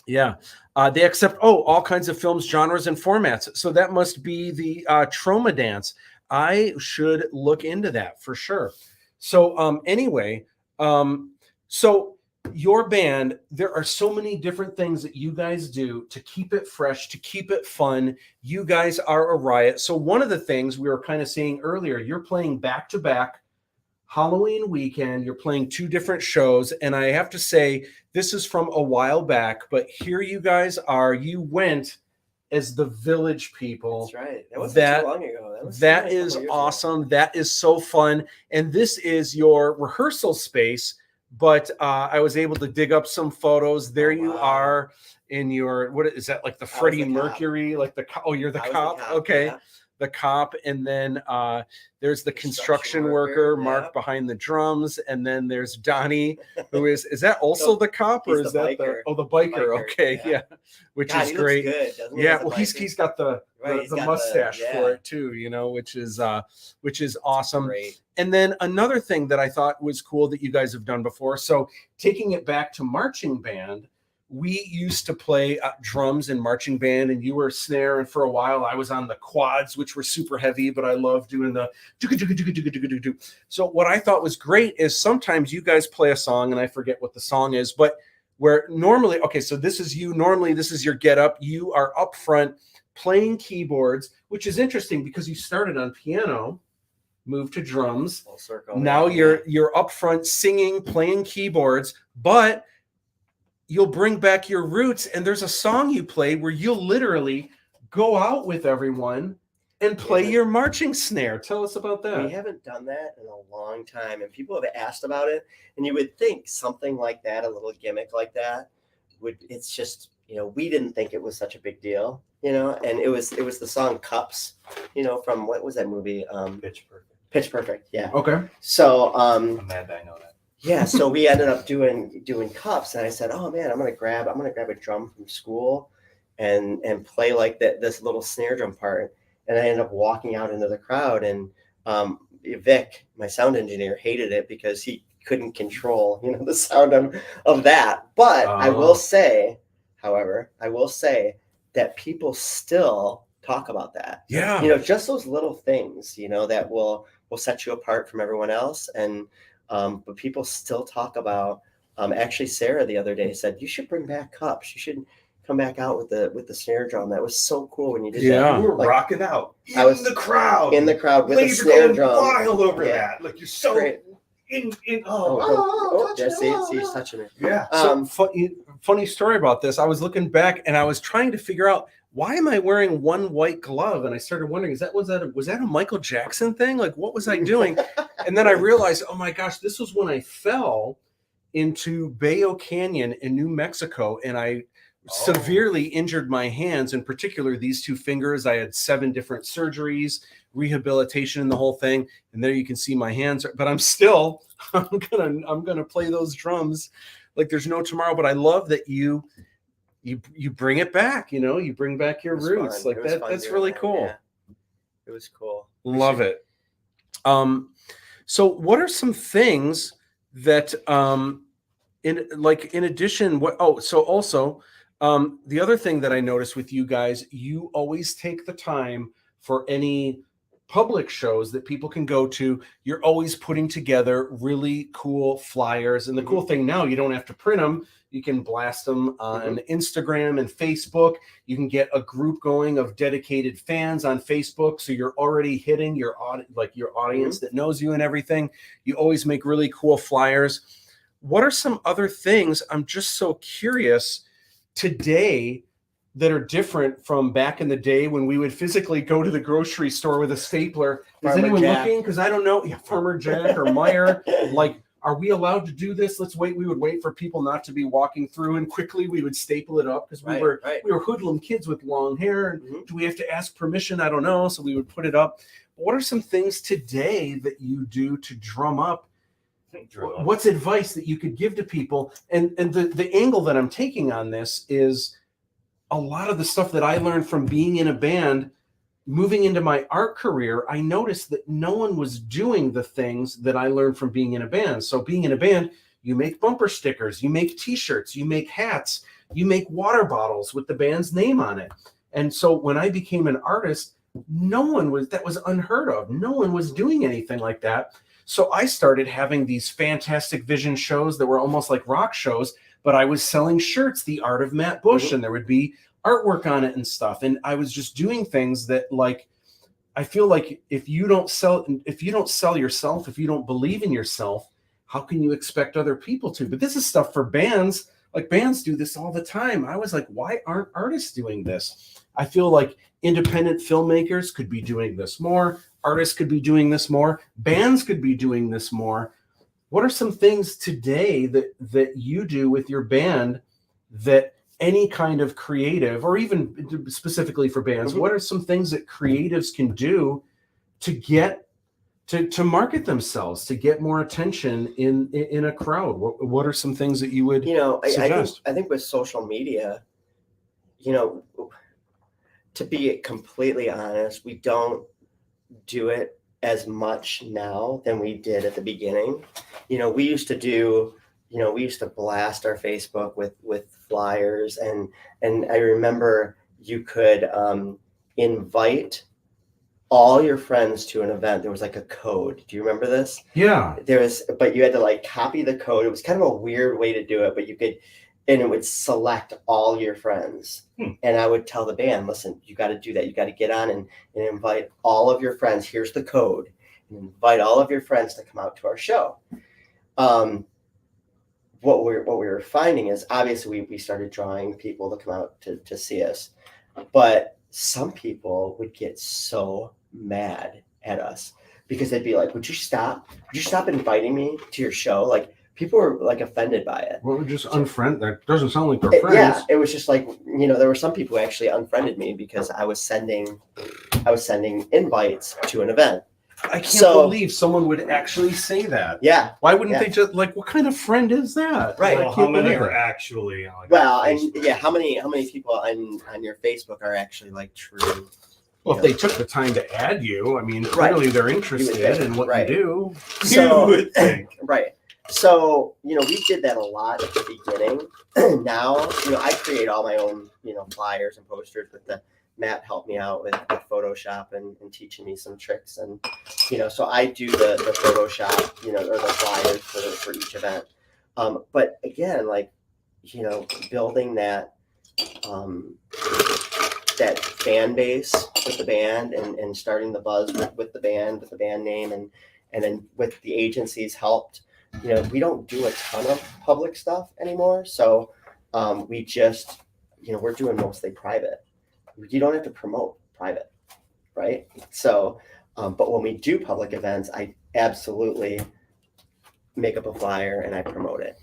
Yeah. They accept, all kinds of films, genres, and formats. So that must be the trauma dance. I should look into that for sure. So anyway, so your band, there are so many different things that you guys do to keep it fresh, to keep it fun. You guys are a riot. So one of the things we were kind of saying earlier, you're playing back-to-back Halloween weekend. You're playing 2 different shows. And I have to say, this is from a while back, but here you guys are. You went as the Village People. That's right. That wasn't too long ago. That is awesome. That is so fun. And this is your rehearsal space, but I was able to dig up some photos. There you are in your, what is that, like the Freddie Mercury, like you're the cop. Okay. Yeah. the cop, and then there's the construction worker, Mark behind the drums, and then there's Donnie, who is that also the cop, or is that biker. The biker? Okay, yeah. Which God, is he great. Looks good, doesn't he, yeah, well, he's got the mustache for it too, which is awesome. Great. And then another thing that I thought was cool that you guys have done before. So taking it back to marching band, we used to play drums in marching band, and you were snare, and for a while I was on the quads, which were super heavy, but I love doing the so what I thought was great is sometimes you guys play a song, and I forget what the song is, but where normally, okay, so this is you, normally this is your get up, you are up front playing keyboards, which is interesting because you started on piano, moved to drums, full circle, now you're up front singing, playing keyboards, but you'll bring back your roots, and there's a song you play where you'll literally go out with everyone and play your marching snare. Tell us about that. We haven't done that in a long time, and people have asked about it, and you would think something like that, a little gimmick like that, it's just, we didn't think it was such a big deal, and it was the song Cups, from, what was that movie? Pitch Perfect, yeah. Okay. So I'm mad that I know that. Yeah, so we ended up doing Cups, and I said, "Oh man, I'm gonna grab a drum from school, and play like this little snare drum part." And I ended up walking out into the crowd, and Vic, my sound engineer, hated it because he couldn't control the sound of that. But I will say, however, that people still talk about that. Yeah, just those little things, that will set you apart from everyone else, and. But people still talk about. Actually, Sarah the other day said you should bring back Cups. You should come back out with the snare drum. That was so cool when you did that. You were rocking out I was in the crowd with the Ladies snare are going drum. wild over that. Like you're so Great. in. See, he's touching me. Yeah. So funny story about this. I was looking back, and I was trying to figure out, why am I wearing one white glove? And I started wondering, was that a Michael Jackson thing? Like, what was I doing? And then I realized, oh my gosh, this was when I fell into Bayo Canyon in New Mexico, and I severely injured my hands, in particular these two fingers. I had 7 different surgeries, rehabilitation, and the whole thing. And there you can see my hands. But I'm gonna play those drums like there's no tomorrow. But I love that you bring it back, you bring back your roots. Fun. Like that. That's really cool. Yeah. It was cool. Love it. So what are some things that in addition, the other thing that I noticed with you guys, you always take the time for any public shows that people can go to. You're always putting together really cool flyers. And the cool thing now, you don't have to print them. You can blast them on Instagram and Facebook. You can get a group going of dedicated fans on Facebook. So you're already hitting your audience that knows you and everything. You always make really cool flyers. What are some other things? I'm just so curious today that are different from back in the day when we would physically go to the grocery store with a stapler. Is anyone looking? Because I don't know. Yeah, Farmer Jack or Meyer. Like, are we allowed to do this? Let's wait. We would wait for people not to be walking through, and quickly we would staple it up because we were hoodlum kids with long hair. Do we have to ask permission? I don't know. So we would put it up. What are some things today that you do to drum up? What's advice that you could give to people? And the angle that I'm taking on this is a lot of the stuff that I learned from being in a band. Moving into my art career, I noticed that no one was doing the things that I learned from being in a band. So being in a band, you make bumper stickers, you make t-shirts, you make hats, you make water bottles with the band's name on it. And so when I became an artist, that was unheard of. No one was doing anything like that. So I started having these fantastic vision shows that were almost like rock shows, but I was selling shirts, The Art of Matt Bush, and there would be artwork on it and stuff. And I was just doing things that, like, I feel like if you don't sell yourself, if you don't believe in yourself, how can you expect other people to? But this is stuff for bands. Like, bands do this all the time. I was like, why aren't artists doing this? I feel like independent filmmakers could be doing this more. Artists could be doing this more. Bands could be doing this more. What are some things today that you do with your band that any kind of creative, or even specifically for bands, what are some things that creatives can do to get to market themselves, to get more attention in a crowd? What are some things that you would suggest? I think with social media, to be completely honest, we don't do it as much now than we did at the beginning. We used to blast our Facebook with flyers, and I remember you could invite all your friends to an event. There was like a code. Do you remember this? Yeah. But you had to like copy the code. It was kind of a weird way to do it, but you could, and it would select all your friends. And I would tell the band, listen, you got to do that. You got to get on and invite all of your friends. Here's the code. And invite all of your friends to come out to our show. What we were finding is, obviously we started drawing people to come out to see us, but some people would get so mad at us because they'd be like, would you stop inviting me to your show? Like, people were like offended by it. Well, just unfriend. That doesn't sound like they're friends. Yeah, it was just like, there were some people who actually unfriended me because I was sending invites to an event. I can't believe someone would actually say that. Yeah. Why wouldn't they just, like, what kind of friend is that? Right. Well, how many are actually on? How many people on your Facebook are actually like true? Well, if they took the time to add you, I mean, clearly they're interested in what you do. So, you would think. Right. So, we did that a lot at the beginning. Now, I create all my own, flyers and posters, but Matt helped me out with Photoshop and teaching me some tricks. And, so I do the Photoshop, or the flyers for each event. But again, like, building that fan base with the band and starting the buzz with the band name, and then with the agencies helped. We don't do a ton of public stuff anymore. So we just, we're doing mostly private. You don't have to promote private, right? So, but when we do public events, I absolutely make up a flyer and I promote it.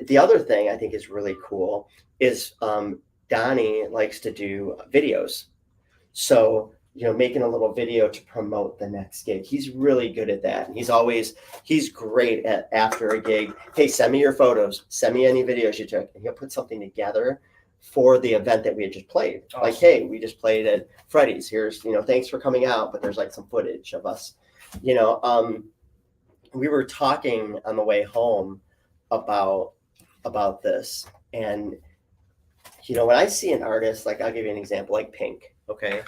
The other thing I think is really cool is Donnie likes to do videos. So, making a little video to promote the next gig. He's really good at that. And he's great at, after a gig, hey, send me your photos, send me any videos you took. And he'll put something together for the event that we had just played. Awesome. Like, hey, we just played at Freddy's. Here's, thanks for coming out, but there's like some footage of us. We were talking on the way home about this. And, when I see an artist, like, I'll give you an example, like Pink, okay?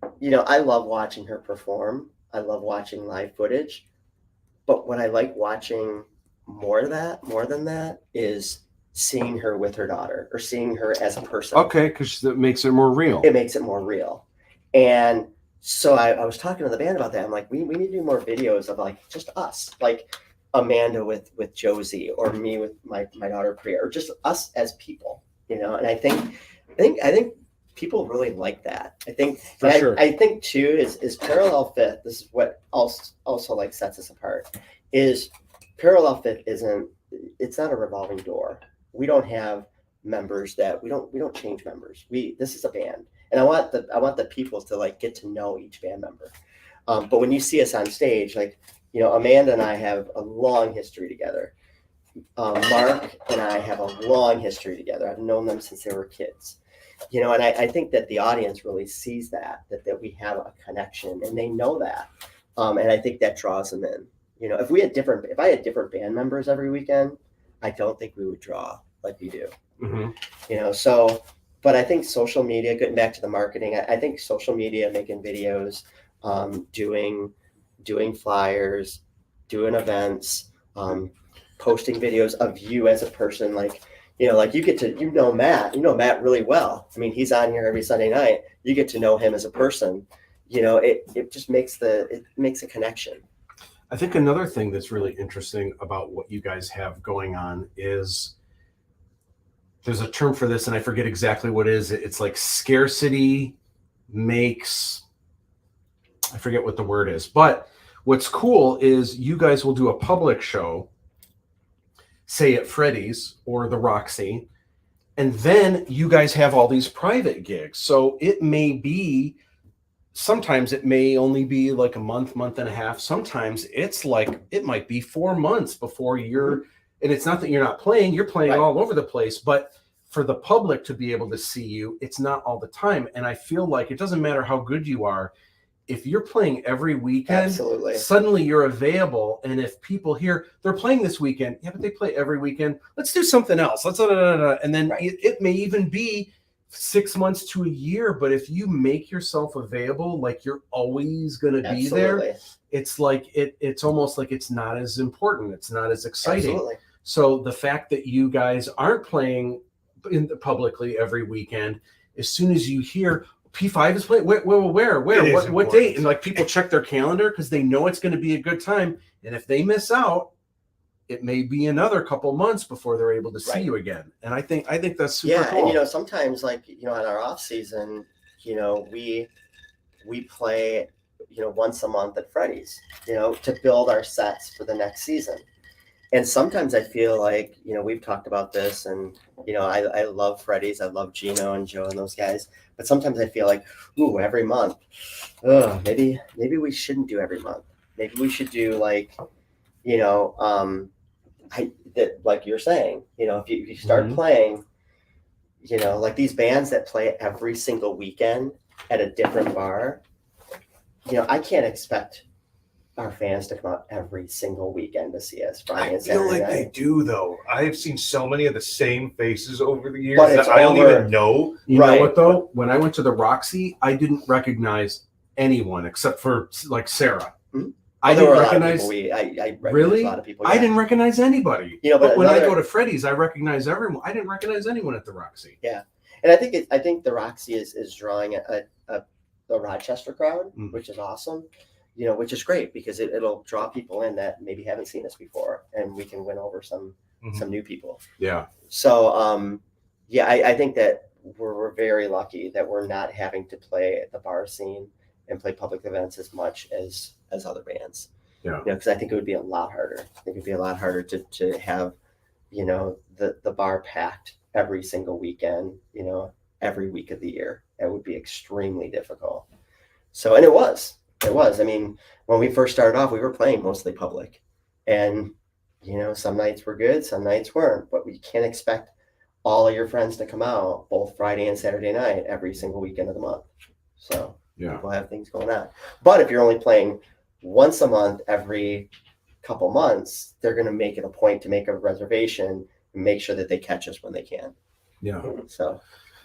I love watching her perform. I love watching live footage. But what I like watching more than that is seeing her with her daughter, or seeing her as a person. Okay, because that makes it more real. It makes it more real. And so I was talking to the band about that. I'm like, we need to do more videos of like just us, like Amanda with Josie, or me with my daughter Priya, or just us as people, And I think people really like that. I think for sure. I think too is Parallel Fifth. This is what also like sets us apart. Is Parallel Fifth it's not a revolving door. We don't have members that we don't change members. This is a band, and I want the people to like get to know each band member. But when you see us on stage, like Amanda and I have a long history together. Mark and I have a long history together. I've known them since they were kids. And I think that the audience really sees that we have a connection, and they know that. And I think that draws them in. If I had different band members every weekend, I don't think we would draw like we do. Mm-hmm. But I think social media, getting back to the marketing, I think social media, making videos, doing flyers, doing events, posting videos of you as a person, like you get to, Matt really well. I mean, he's on here every Sunday night. You get to know him as a person. It just makes a connection. I think another thing that's really interesting about what you guys have going on is there's a term for this, and I forget exactly what it is. It's like scarcity makes, I forget what the word is, but what's cool is you guys will do a public show, say at Freddy's or the Roxy, And then you guys have all these private gigs. So it may be, sometimes it may only be like a month, month and a half. Sometimes it's like, it might be 4 months before you're, and it's not that you're not playing, you're playing Right. all over the place, but for the public to be able to see you, it's not all the time. And I feel like it doesn't matter how good you are. If you're playing every weekend, Absolutely. suddenly you're available. And if people hear they're playing this weekend, yeah, but they play every weekend. Let's do something else. Let's, and then Right. it may even be 6 months to a year. But if you make yourself available, like you're always going to be there, Absolutely. it's like it's almost like it's not as important. It's not as exciting. Absolutely. So the fact that you guys aren't playing publicly every weekend, as soon as you hear P5 is playing, where, what date? And like people check their calendar because they know it's going to be a good time. And if they miss out, it may be another couple months before they're able to see Right. you again. And I think that's super cool. And you know, sometimes like, you know, in our off season, you know, we play, you know, once a month at Freddy's, you know, to build our sets for the next season. And sometimes I feel like, you know, we've talked about this, and, you know, I love Freddy's. I love Gino and Joe and those guys. But sometimes I feel like, ooh, every month. Maybe we shouldn't do every month. Maybe we should do like, you know, like you're saying, you know, if you start Mhm. playing, you know, like these bands that play every single weekend at a different bar, you know, I can't expect our fans to come out every single weekend to see us Friday I and feel Saturday like they night. do though. I've seen so many of the same faces over the years But that it's I don't over. even know. You know Right. what though? When I went to the Roxy, I didn't recognize anyone except for like Sarah. Mhm. I There didn't were a lot of recognize. people. I recognize Really? a lot of people. I yeah. didn't recognize anybody. You know, but but when I another- go to Freddy's, I recognize everyone. I didn't recognize anyone at the Roxy. And I think the Roxy is drawing a Rochester crowd, Mm. which is awesome. You know, which is great because it'll draw people in that maybe haven't seen us before, and we can win over some new people. Yeah. So I think that we're very lucky that we're not having to play at the bar scene and play public events as much as other bands. Yeah. You know, because I think it would be a lot harder. I think it'd be a lot harder to have, you know, the bar packed every single weekend, you know, every week of the year. It would be extremely difficult. So, and it was. I mean, when we first started off, we were playing mostly public, and, you know, some nights were good, some nights weren't, but we can't expect all of your friends to come out both Friday and Saturday night every single weekend of the month. So Yeah. people have things going on. But if you're only playing once a month every couple months, they're going to make it a point to make a reservation and make sure that they catch us when they can. Yeah.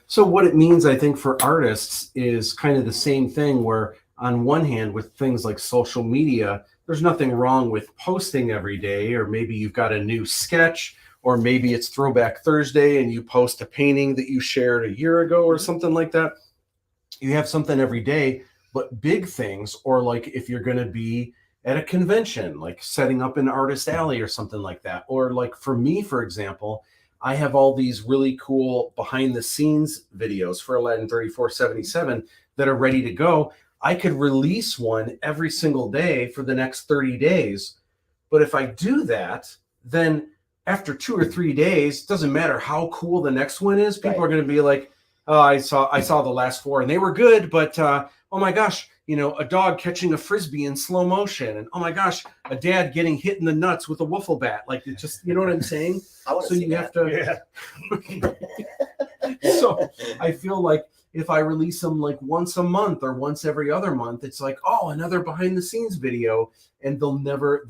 So what it means, I think, for artists is kind of the same thing where on one hand, with things like social media, there's nothing wrong with posting every day, or maybe you've got a new sketch, or maybe it's Throwback Thursday and you post a painting that you shared a year ago or something like that. You have something every day, but big things, or like if you're going to be at a convention, like setting up an artist alley or something like that. Or like for me, for example, I have all these really cool behind the scenes videos for Aladdin 3477 that are ready to go. I could release one every single day for the next 30 days. But if I do that, then after 2 or 3 days, it doesn't matter how cool the next one is. People are going to be like, oh, I saw the last 4 and they were good, but oh my gosh, you know, a dog catching a Frisbee in slow motion. And oh my gosh, a dad getting hit in the nuts with a wiffle bat. Like, it just, you know what I'm saying? So you have to. Yeah. So I feel like if I release them like once a month or once every other month, it's like, oh, another behind the scenes video, and they'll never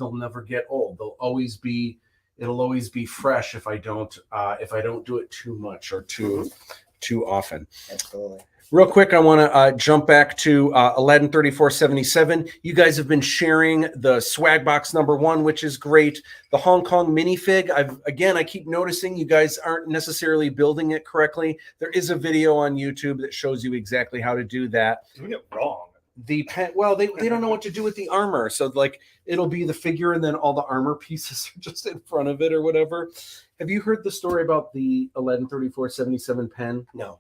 get old. It'll always be fresh if I don't do it too much or too often. Absolutely. Real quick, I want to jump back to Aladdin 3477. You guys have been sharing the swag box #1, which is great. The Hong Kong minifig. I keep noticing you guys aren't necessarily building it correctly. There is a video on YouTube that shows you exactly how to do that. Doing it wrong. The pen, well, they don't know what to do with the armor. So like it'll be the figure and then all the armor pieces are just in front of it or whatever. Have you heard the story about the Aladdin 3477 pen? No.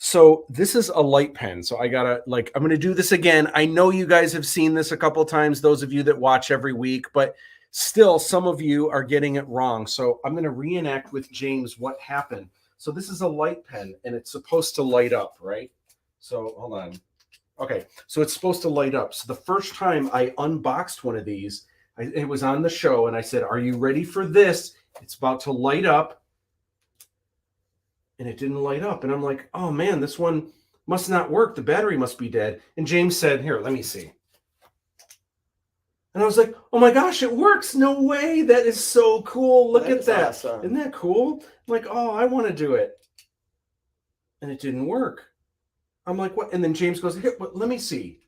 So this is a light pen. So I'm going to do this again. I know you guys have seen this a couple of times, those of you that watch every week, but still some of you are getting it wrong. So I'm going to reenact with James what happened. So this is a light pen, and it's supposed to light up, right? So hold on. Okay, so it's supposed to light up. So the first time I unboxed one of these, it was on the show, and I said, "Are you ready for this? It's about to light up." And it didn't light up. And I'm like, "Oh man, this one must not work. The battery must be dead." And James said, "Here, let me see." And I was like, "Oh my gosh, it works. No way. That is so cool. Look at that. Awesome. Isn't that cool?" I'm like, "Oh, I want to do it." And it didn't work. I'm like, "What?" And then James goes, "Here, let me see."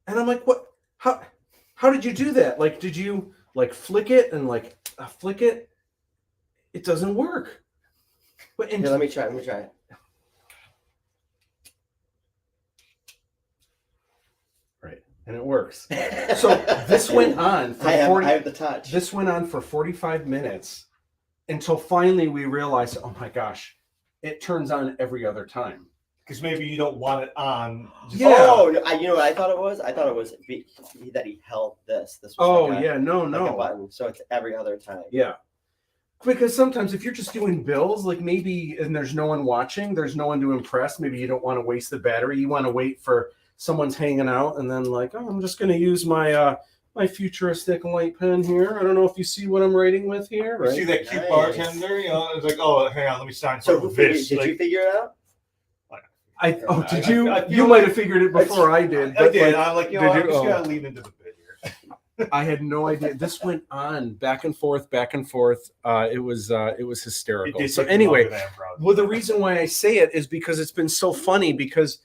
And I'm like, "What? How did you do that? Like, did you like flick it and like flick it? It doesn't work." But Here, let me try it. Right. And it works. So this went on for I 40 have the touch. This went on for 45 minutes until finally we realized, oh my gosh, it turns on every other time. Because maybe you don't want it on. Yeah. Oh, no, you know what I thought it was? I thought it was that he held this. This was like a button, so it's every other time. Yeah. Because sometimes if you're just doing bills, like maybe, and there's no one watching, there's no one to impress, maybe you don't want to waste the battery. You want to wait for someone's hanging out and then like, oh, I'm just going to use my my futuristic light pen here. I don't know if you see what I'm writing with here. Right? You see that cute Nice. bartender? You know, it's like, oh, hang on, let me sign So for this. did you figure it out? Did you? I feel You might have figured it before I did. I but, did. like, I'm like, you did know, you? I'm just Oh. gonna lean into the bit here. I had no idea. This went on back and forth, back and forth. It was hysterical. So anyway, well, the reason why I say it is because it's been so funny because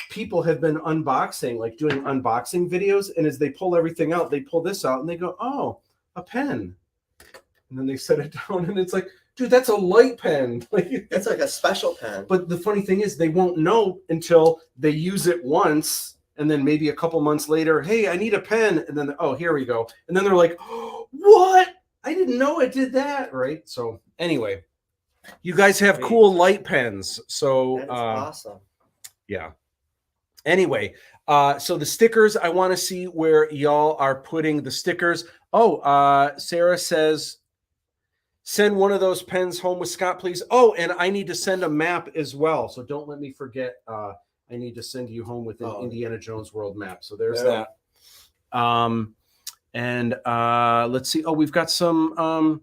people have been unboxing, like doing unboxing videos, and as they pull everything out, they pull this out and they go, "Oh, a pen," and then they set it down, and it's like, dude, that's a light pen. Like It's like a special pen. But the funny thing is, they won't know until they use it once, and then maybe a couple months later, hey, I need a pen, and then oh, here we go, and then they're like, oh, what? I didn't know it did that, right? So anyway, you guys have cool light pens, so That is awesome. yeah. Anyway, so the stickers, I want to see where y'all are putting the stickers. Oh, Sarah says, send one of those pens home with Scott, please. Oh, and I need to send a map as well. So don't let me forget. I need to send you home with an Indiana Jones World map. So there's that. And let's see. Oh, we've got some.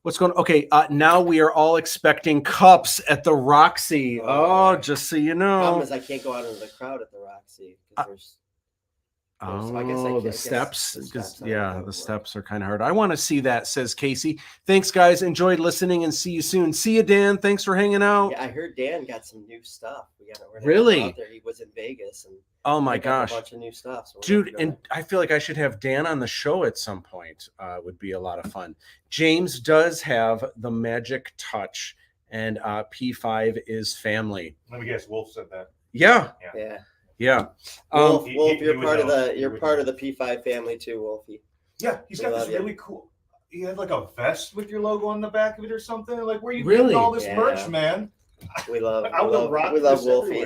What's going on? Okay, now we are all expecting cups at the Roxy. Oh, just so you know. Problem is I can't go out into the crowd at the Roxy because the steps. The steps are kind of hard. I want to see that, says Casey. Thanks, guys. Enjoyed listening and see you soon. See you, Dan. Thanks for hanging out. Yeah, I heard Dan got some new stuff. Really? Out there. He was in Vegas and oh my gosh, a bunch of new stuff. So dude, and I feel like I should have Dan on the show at some point. Would be a lot of fun. James does have the magic touch, and P5 is family. Let me guess, Wolf said that. Yeah. Wolf, He you're would part know. of you're part of the P5 family too, Wolfie. Yeah, he's got this really cool. He had like a vest with your logo on the back of it or something. Like, where are you getting all this merch, man? We love Wolfie. Wolfie.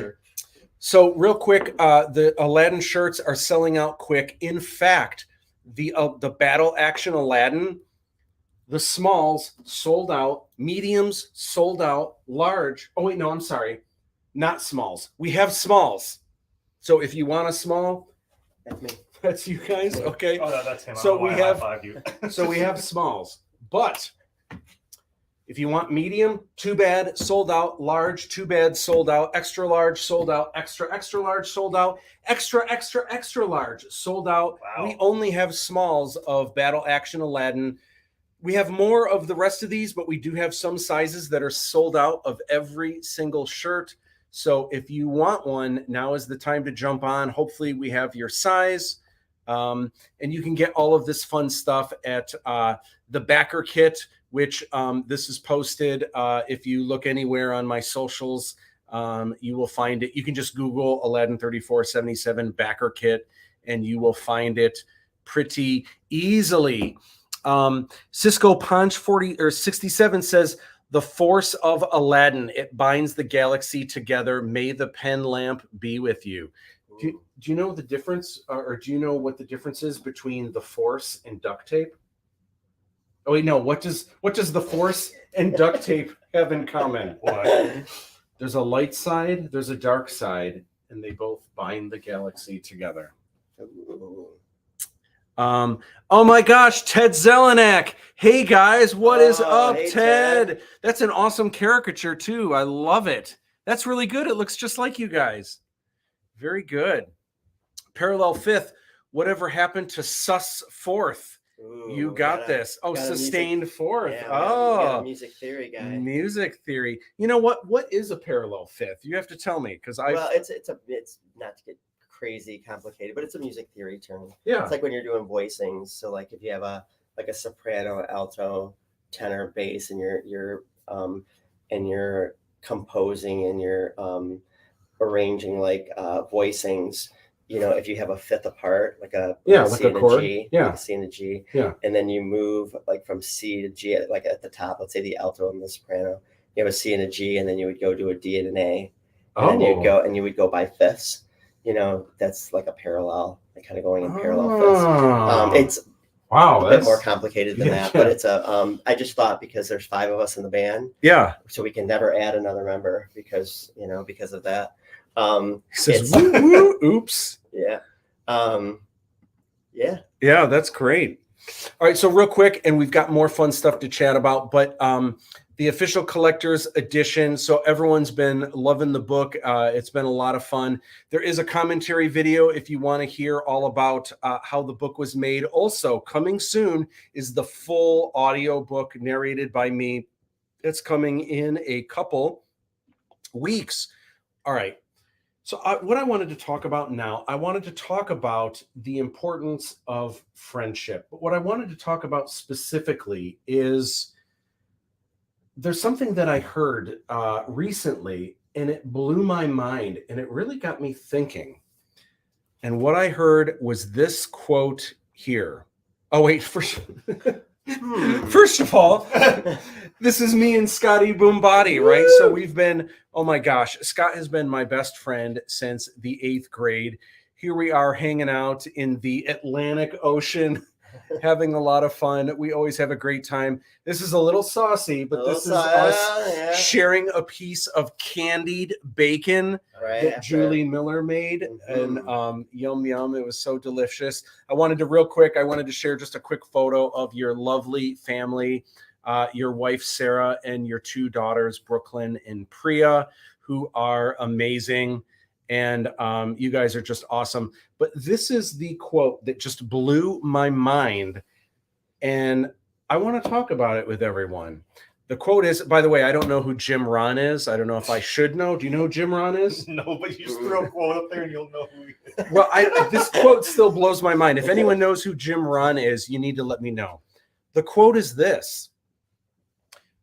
So real quick, the Aladdin shirts are selling out quick. In fact, the Battle Action Aladdin, the smalls sold out, mediums sold out, large. Oh wait, no, I'm sorry, not smalls. We have smalls. So if you want a small, that's me. That's you guys. Okay. Oh, no, that's him. So we have smalls, but if you want medium, too bad, sold out. Large, too bad, sold out. Extra large, sold out. Extra large, sold out. Extra large, sold out. Wow. We only have smalls of Battle Action Aladdin. We have more of the rest of these, but we do have some sizes that are sold out of every single shirt. So if you want one, now is the time to jump on. Hopefully we have your size. And you can get all of this fun stuff at the backer kit, which this is posted. If you look anywhere on my socials, you will find it. You can just Google Aladdin 3477 backer kit and you will find it pretty easily. Cisco Punch 67 says, the force of Aladdin, it binds the galaxy together. May the pen lamp be with you. Do you know the difference, or do you know what the difference is between the force and duct tape? Oh wait, no. What does the Force and duct tape have in common? What? There's a light side, there's a dark side, and they both bind the galaxy together. Ooh. Oh my gosh, Ted Zelenak. Hey guys, what is up, hey, Ted? That's an awesome caricature too. I love it. That's really good. It looks just like you guys. Very good. Parallel fifth. Whatever happened to sus fourth? Ooh, You got this. Oh, got a sustained fourth. Yeah, we got Oh, a music theory guy. music theory. You know what? What is a parallel fifth? You have to tell me because I. Well, it's not to get crazy complicated, but it's a music theory term. Yeah. It's like when you're doing voicings. So like if you have a soprano, alto, tenor, bass, and you're composing and you're arranging like voicings. You know, if you have a fifth apart, like a C and a G, like a C and a G, and then you move like from C to G, like at the top, let's say the alto and the soprano, you have a C and a G, and then you would go to a D and an A, and then you would go by fifths. You know, that's like a parallel, like kind of going in parallel fifths. It's a bit more complicated than that, but it's a. I just thought because there's 5 of us in the band, so we can never add another member because of that. He says, woo, oops. Yeah. Yeah, that's great. All right, so real quick, and we've got more fun stuff to chat about, but the official collector's edition. So everyone's been loving the book. It's been a lot of fun. There is a commentary video if you want to hear all about how the book was made. Also, coming soon is the full audio book narrated by me. It's coming in a couple weeks. All right. So what I wanted to talk about now, I wanted to talk about the importance of friendship. But what I wanted to talk about specifically is there's something that I heard recently, and it blew my mind, and it really got me thinking. And what I heard was this quote here. Oh, wait, first of all, this is me and Scotty Boombody, right? So we've been, oh my gosh, Scott has been my best friend since the 8th grade. Here we are hanging out in the Atlantic Ocean, having a lot of fun. We always have a great time. This is a little saucy, but this is us sharing a piece of candied bacon that Julie Miller made. And yum, yum. It was so delicious. I wanted to share just a quick photo of your lovely family, your wife, Sarah, and your 2 daughters, Brooklyn and Priya, who are amazing. And you guys are just awesome. But this is the quote that just blew my mind. And I want to talk about it with everyone. The quote is, by the way, I don't know who Jim Ron is. I don't know if I should know. Do you know who Jim Ron is? No, but you just throw a quote up there and you'll know who he is. Well, this quote still blows my mind. If anyone knows who Jim Ron is, you need to let me know. The quote is this: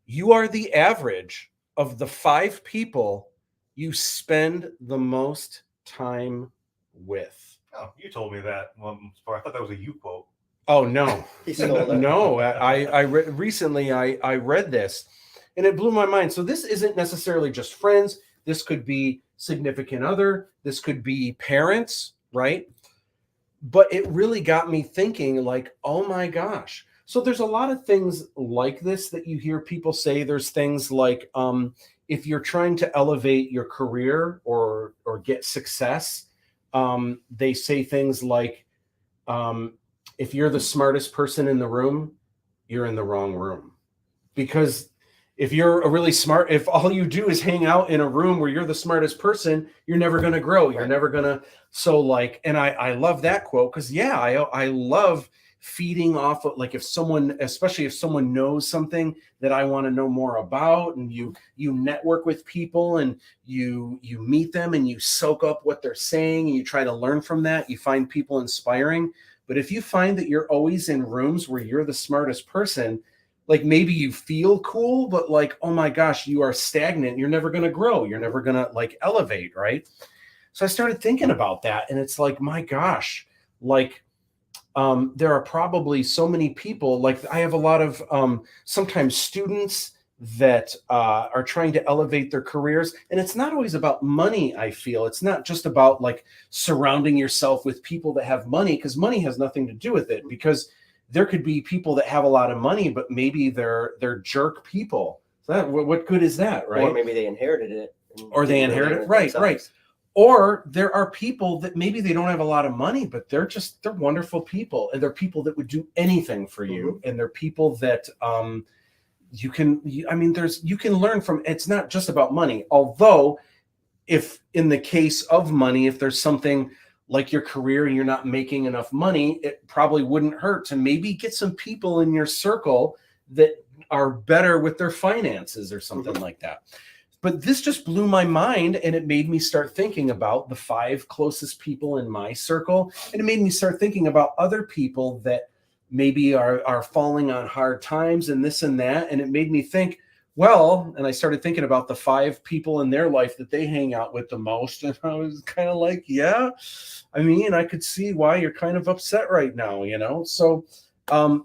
"You are the average of the 5 people you spend the most time with." Oh, you told me that one before. I thought that was a you quote. Oh no, He stole it. no! Recently I read this, and it blew my mind. So this isn't necessarily just friends. This could be significant other. This could be parents, right? But it really got me thinking, like, oh my gosh. So there's a lot of things like this that you hear people say. There's things like, if you're trying to elevate your career or get success, they say things like, if you're the smartest person in the room, you're in the wrong room. Because if you're if all you do is hang out in a room where you're the smartest person, you're never going to grow. You're never going to. So like, and I love that quote because I love feeding off of, like, especially if someone knows something that I want to know more about, and you network with people and you meet them and you soak up what they're saying and you try to learn from that. You find people inspiring. But if you find that you're always in rooms where you're the smartest person, like maybe you feel cool, but like, oh my gosh, you are stagnant. You're never going to grow. You're never going to like elevate. Right. So I started thinking about that, and it's like, my gosh, like, there are probably so many people, like I have a lot of sometimes students that are trying to elevate their careers. And it's not always about money, I feel. It's not just about like surrounding yourself with people that have money, because money has nothing to do with it. Because there could be people that have a lot of money, but maybe they're jerk people. So that, what good is that, right? Or maybe they inherited it. Or they inherit it, right, right. Or there are people that maybe they don't have a lot of money, but they're wonderful people, and they're people that would do anything for you, and they're people that you can learn from. It's not just about money, although if in the case of money, if there's something like your career and you're not making enough money, it probably wouldn't hurt to maybe get some people in your circle that are better with their finances or something like that. But this just blew my mind, and it made me start thinking about the 5 closest people in my circle. And it made me start thinking about other people that maybe are falling on hard times and this and that. And it made me think, well, and I started thinking about the 5 people in their life that they hang out with the most. And I was kind of like, yeah, I mean, I could see why you're kind of upset right now, you know? So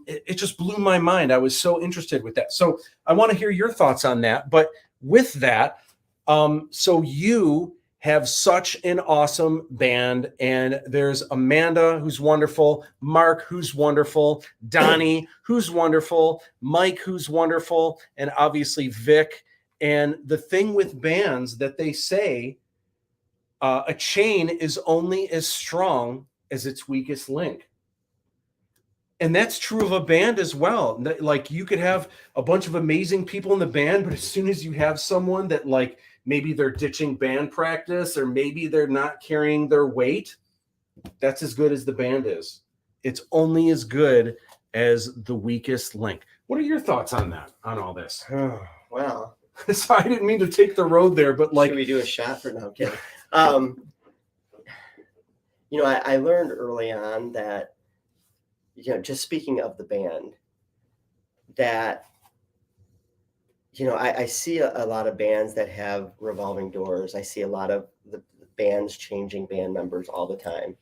it just blew my mind. I was so interested with that. So I want to hear your thoughts on that. But with that, so you have such an awesome band, and there's Amanda, who's wonderful, Mark, who's wonderful, Donnie, who's wonderful, Mike, who's wonderful, and obviously Vic. And the thing with bands that they say, a chain is only as strong as its weakest link. And that's true of a band as well. Like, you could have a bunch of amazing people in the band, but as soon as you have someone that, like, maybe they're ditching band practice, or maybe they're not carrying their weight, that's as good as the band is. It's only as good as the weakest link. What are your thoughts on that, on all this? Oh, wow. So I didn't mean to take the road there, but like, should we do a shot for now? Kidding. You know, I learned early on that, you know, just speaking of the band, that, you know, I see a lot of bands that have revolving doors. I see a lot of the bands changing band members all the time.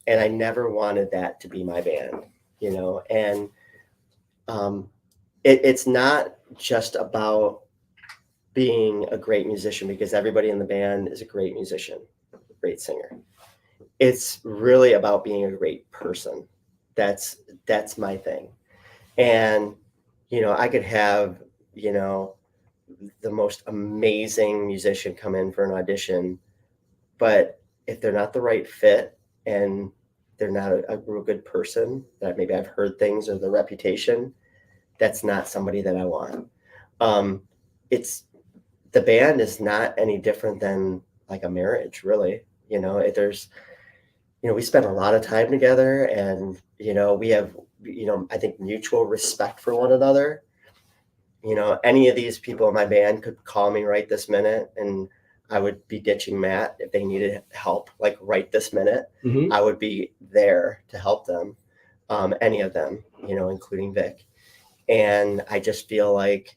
And I never wanted that to be my band, you know, and it's not just about being a great musician, because everybody in the band is a great musician, a great singer. It's really about being a great person. That's my thing. And, you know, I could have, you know, the most amazing musician come in for an audition, but if they're not the right fit and they're not a real good person, that maybe I've heard things or the reputation, that's not somebody that I want. The band is not any different than like a marriage, really. You know, we spend a lot of time together, and, you know, we have, you know, I think mutual respect for one another. You know, any of these people in my band could call me right this minute, and I would be ditching Matt if they needed help, like right this minute. Mm-hmm. I would be there to help them, any of them, you know, including Vic. And I just feel like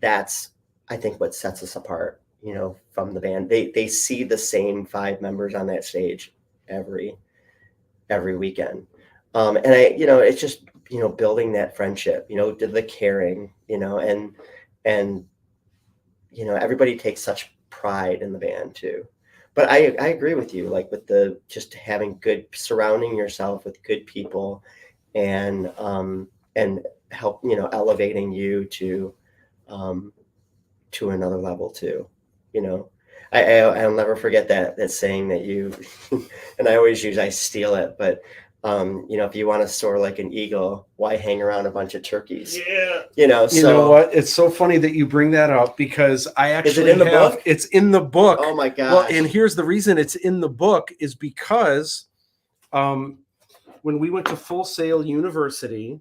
that's, I think, what sets us apart, you know, from the band. They see the same 5 members on that stage every weekend. And I, you know, it's just, you know, building that friendship, you know, the caring, you know, and, you know, everybody takes such pride in the band too. But I agree with you, like with the, just having surrounding yourself with good people, and help, you know, elevating you to another level too, you know. I'll never forget that saying that you, and I steal it, but you know, if you want to soar like an eagle, why hang around a bunch of turkeys? Yeah. You know what? It's so funny that you bring that up, because I actually is it in the book? It's in the book. Oh my God. Well, and here's the reason it's in the book is because when we went to Full Sail University,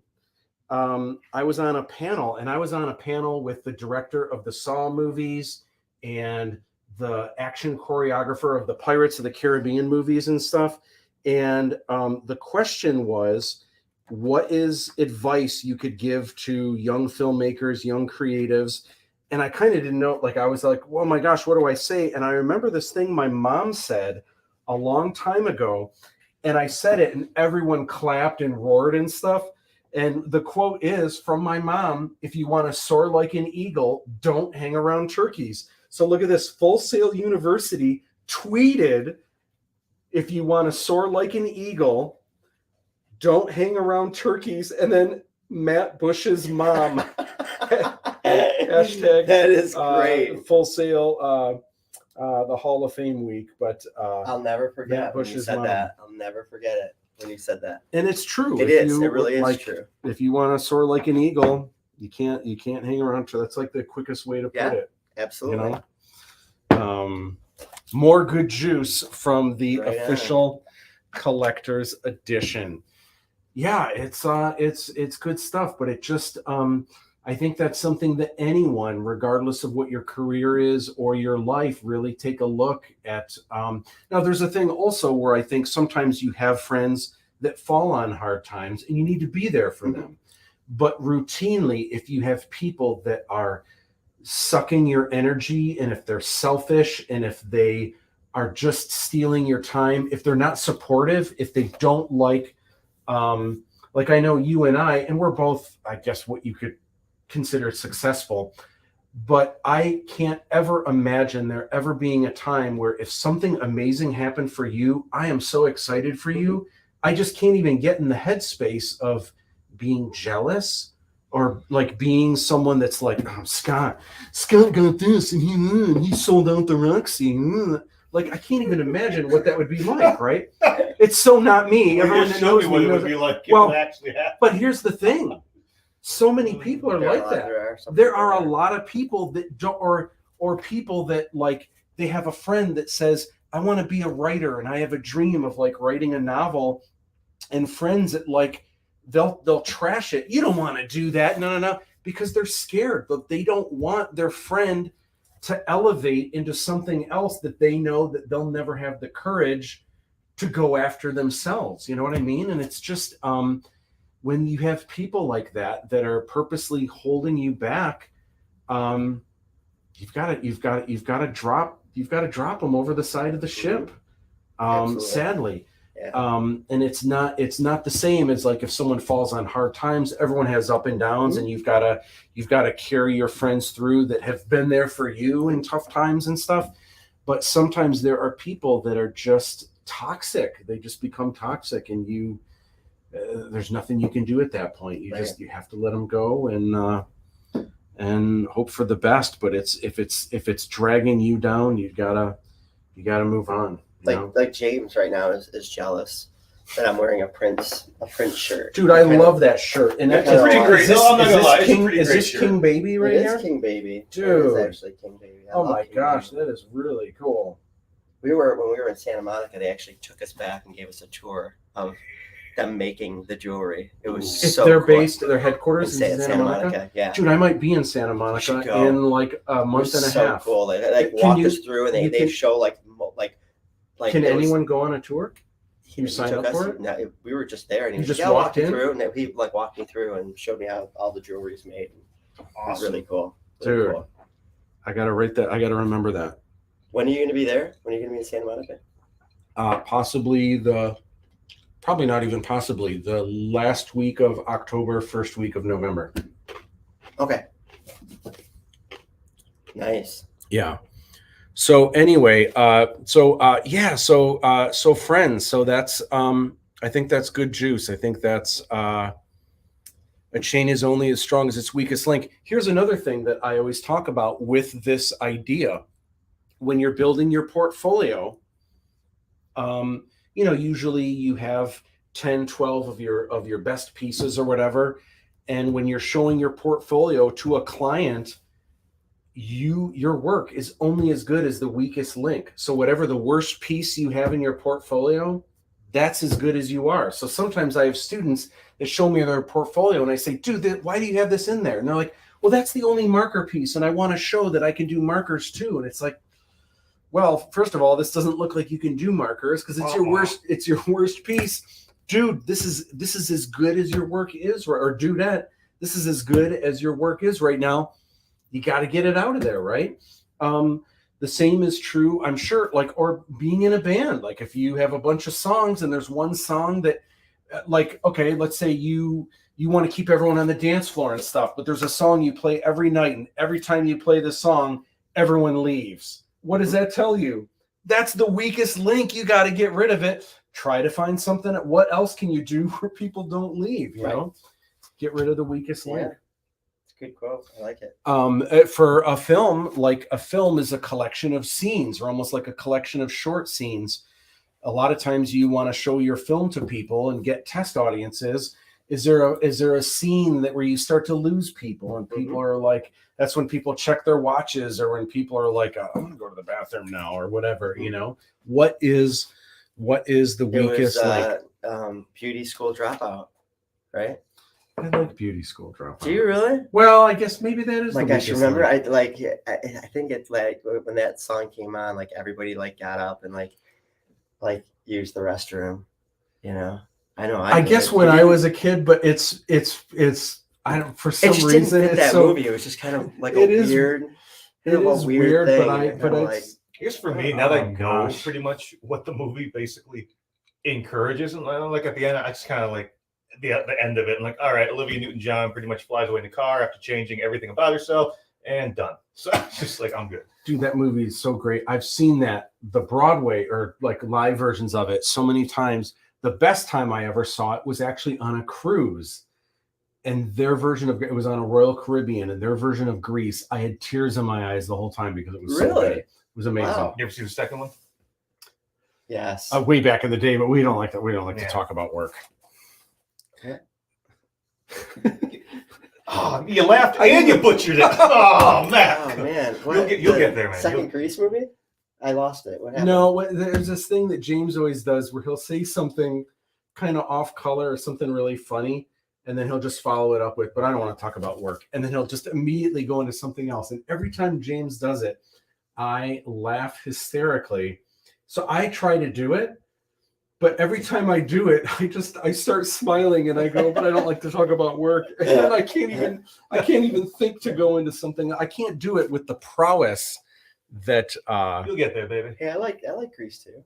I was on a panel with the director of the Saw movies and the action choreographer of the Pirates of the Caribbean movies and stuff. And the question was, what is advice you could give to young filmmakers, young creatives? And I kind of didn't know, like, I was like, oh my gosh, what do I say? And I remember this thing my mom said a long time ago, and I said it and everyone clapped and roared and stuff. And the quote is from my mom: if you want to soar like an eagle, don't hang around turkeys. So look at this. Full Sail University tweeted, if you want to soar like an eagle, don't hang around turkeys, and then Matt Bush's mom. Hashtag that is great. Full Sail, the Hall of Fame week. But I'll never forget Matt when you Bush's said mom. that. I'll never forget it when you said that. And it's true. It is. It really is true. If you want to soar like an eagle, you can't hang around. That's like the quickest way to put it. Absolutely. You know? More good juice from the official collector's edition. Yeah, it's good stuff, but it just I think that's something that anyone, regardless of what your career is or your life, really take a look at. Now, there's a thing also where I think sometimes you have friends that fall on hard times and you need to be there for them. But routinely, if you have people that are sucking your energy, and if they're selfish, and if they are just stealing your time, if they're not supportive, if they don't like I know you and I, and we're both, I guess, what you could consider successful, but I can't ever imagine there ever being a time where if something amazing happened for you, I am so excited for you. I just can't even get in the headspace of being jealous or like being someone that's like, oh, Scott got this and he sold out the Roxy. Like, I can't even imagine what that would be like, right? It's so not me. Everyone that knows me knows would be like. Well, actually happened. But here's the thing. So many people are like that. There are a lot of people that don't, or people that like, they have a friend that says, I want to be a writer and I have a dream of like writing a novel, and friends that like, they'll trash it. You don't want to do that. No. Because they're scared, but they don't want their friend to elevate into something else that they know that they'll never have the courage to go after themselves. You know what I mean? And it's just, when you have people like that are purposely holding you back, you've got to drop them over the side of the ship. Sadly. Yeah. And it's not the same as like if someone falls on hard times. Everyone has up and downs, and you've got to carry your friends through that have been there for you in tough times and stuff. But sometimes there are people that are just toxic. They just become toxic, and there's nothing you can do at that point. You have to let them go and hope for the best. But if it's dragging you down, you gotta move on. Like James right now is jealous that I'm wearing a Prince shirt. Dude, I love that shirt. And that's pretty great. Is this King Baby right here? It is King Baby. Dude. It is actually King Baby. Oh my gosh, that is really cool. When we were in Santa Monica, they actually took us back and gave us a tour of them making the jewelry. It was so they're cool. Their headquarters in Santa Monica? Yeah. Dude, I might be in Santa Monica in like a month and a half. So cool. They walk us through, and they show like can anyone go on a tour? Can you sign up for it? No, we were just there, and he just walked in through, and he like walked me through and showed me how all the jewelry is made. Awesome. It was really cool. Dude, cool. I gotta rate that. I gotta remember that. When are you going to be there? When are you going to be in Santa Monica? Probably not even possibly, the last week of October, first week of November. Okay. Nice. Yeah. So anyway, so friends, so that's, I think that's good juice. I think that's, a chain is only as strong as its weakest link. Here's another thing that I always talk about with this idea. When you're building your portfolio, usually you have 10, 12 of your best pieces or whatever. And when you're showing your portfolio to a client, your work is only as good as the weakest link. So whatever the worst piece you have in your portfolio, that's as good as you are. So sometimes I have students that show me their portfolio and I say, dude, why do you have this in there? And they're like, well, that's the only marker piece. And I want to show that I can do markers too. And it's like, well, first of all, this doesn't look like you can do markers because it's your worst piece. Dude, this is as good as your work is, or dudette, this is as good as your work is right now. You got to get it out of there, right? The same is true, I'm sure, or being in a band. Like if you have a bunch of songs and there's one song that, okay, let's say you want to keep everyone on the dance floor and stuff, but there's a song you play every night, and every time you play the song, everyone leaves. What does that tell you? That's the weakest link. You got to get rid of it. Try to find something. What else can you do where people don't leave? You know, get rid of the weakest link. It's a good quote. I like it. For a film, like a film is a collection of scenes, or almost like a collection of short scenes. A lot of times you want to show your film to people and get test audiences. Is there a scene that where you start to lose people and people are like, that's when people check their watches, or when people are like, oh, I'm gonna go to the bathroom now, or whatever, you know? What is the weakest Beauty School Dropout, right? I like Beauty School Dropout. Do you really? Well, I guess maybe that is like the I weakest remember link. I think it's like when that song came on, like everybody like got up and like used the restroom, you know. I guess when I was a kid, but it's I don't, for some reason didn't fit that movie. It was just kind of like a weird. It is weird, thing, but I guess for me, now that I know pretty much what the movie basically encourages, and like at the end, I just kind of like the end of it, and like, all right, Olivia Newton-John pretty much flies away in the car after changing everything about herself, and done. So it's just like, I'm good. Dude, that movie is so great. I've seen the Broadway or like live versions of it so many times. The best time I ever saw it was actually on a cruise, and their version of it was on a Royal Caribbean, and their version of Grease. I had tears in my eyes the whole time because it was so good. It was amazing. Wow. You ever see the second one? Yes. Way back in the day, but we don't like that. We don't like to talk about work. Yeah. Oh, you laughed and you butchered it. Oh man. Oh man. You'll get there, man. Second Grease movie? I lost it. What happened? No, there's this thing that James always does where he'll say something kind of off color or something really funny, and then he'll just follow it up with, but I don't want to talk about work. And then he'll just immediately go into something else. And every time James does it, I laugh hysterically. So I try to do it, but every time I do it, I start smiling and I go, but I don't like to talk about work. And then I can't even think to go into something. I can't do it with the prowess that you'll get there, baby. Yeah, I like Grease too.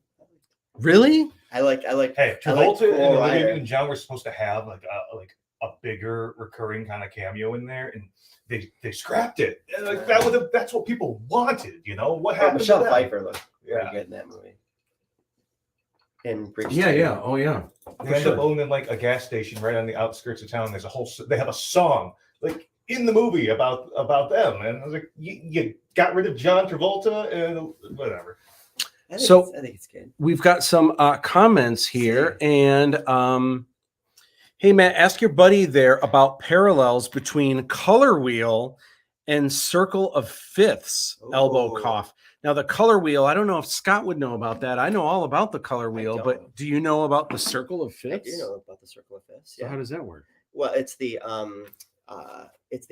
Really? I like. Hey, Travolta and Olivia Newton-John were supposed to have like a bigger recurring kind of cameo in there, and they scrapped it. And like that's what people wanted, you know. What happened? Michelle to that? Pfeiffer looked pretty good in that movie. In Grease. Yeah. Oh yeah. They end up owning like a gas station right on the outskirts of town. There's they have a song like in the movie about them, and I was like, you got rid of John Travolta and whatever. I think it's good. We've got some comments here, and hey Matt, ask your buddy there about parallels between Color Wheel and Circle of Fifths. Ooh. Elbow cough. Now the Color Wheel, I don't know if Scott would know about that. I know all about the Color Wheel, but do you know about the Circle of Fifths? I do know about the Circle of Fifths. Yeah. So how does that work? Well, it's the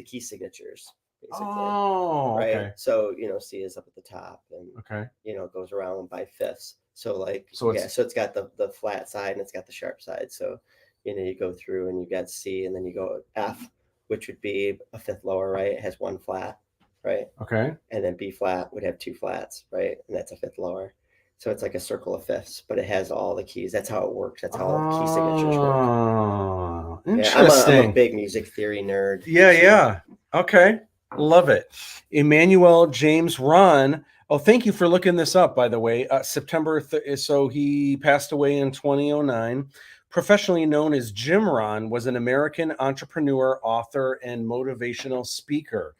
key signatures. Basically. Oh, right. Okay. So C is up at the top, and Okay. It goes around by fifths. So So it's got the flat side and it's got the sharp side. So you go through and you got C, and then you go F, which would be a fifth lower, right? It has one flat, right? Okay. And then B flat would have two flats, right? And that's a fifth lower. So it's like a circle of fifths, but it has all the keys. That's how it works. That's how key signatures work. Oh, interesting. I'm a big music theory nerd. Yeah. Okay. Love it. Emmanuel James Ron. Oh, thank you for looking this up, by the way. So he passed away in 2009. Professionally known as Jim Ron, was an American entrepreneur, author, and motivational speaker.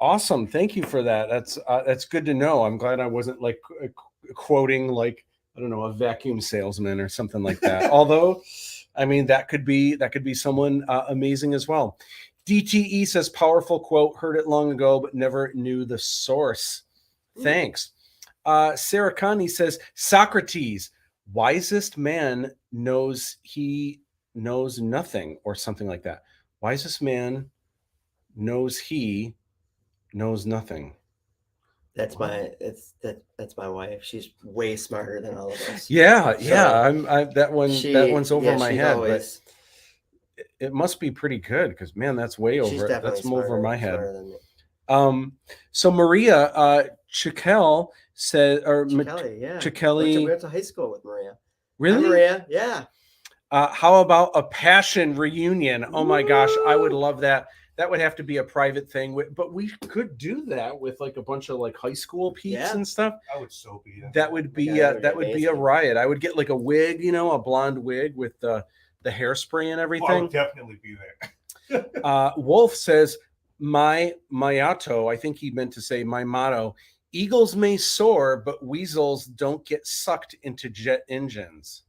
Awesome. Thank you for that. That's good to know. I'm glad I wasn't like quoting like, I don't know, a vacuum salesman or something like that. Although, I mean, that could be someone amazing as well. DTE says, powerful quote, heard it long ago, but never knew the source. Thanks. Sarah Condne says, Socrates, wisest man knows he knows nothing, or something like that. Wisest man knows he knows nothing. That's my wife. She's way smarter than all of us. Yeah. That one's over my head, always, but it must be pretty good because man, that's way over. That's over my head. So Maria Chikel said, or Chikelli. We went to high school with Maria. Really? Hi, Maria, yeah. How about a passion reunion? Oh my gosh, I would love that. that would have to be a private thing. But we could do that with like a bunch of like high school peeps and stuff. I would so be that. That would be that would be a riot. I would get like a wig, you know, a blonde wig with the hairspray and everything. I would definitely be there. Wolf says, my motto, I think he meant to say my motto, eagles may soar, but weasels don't get sucked into jet engines.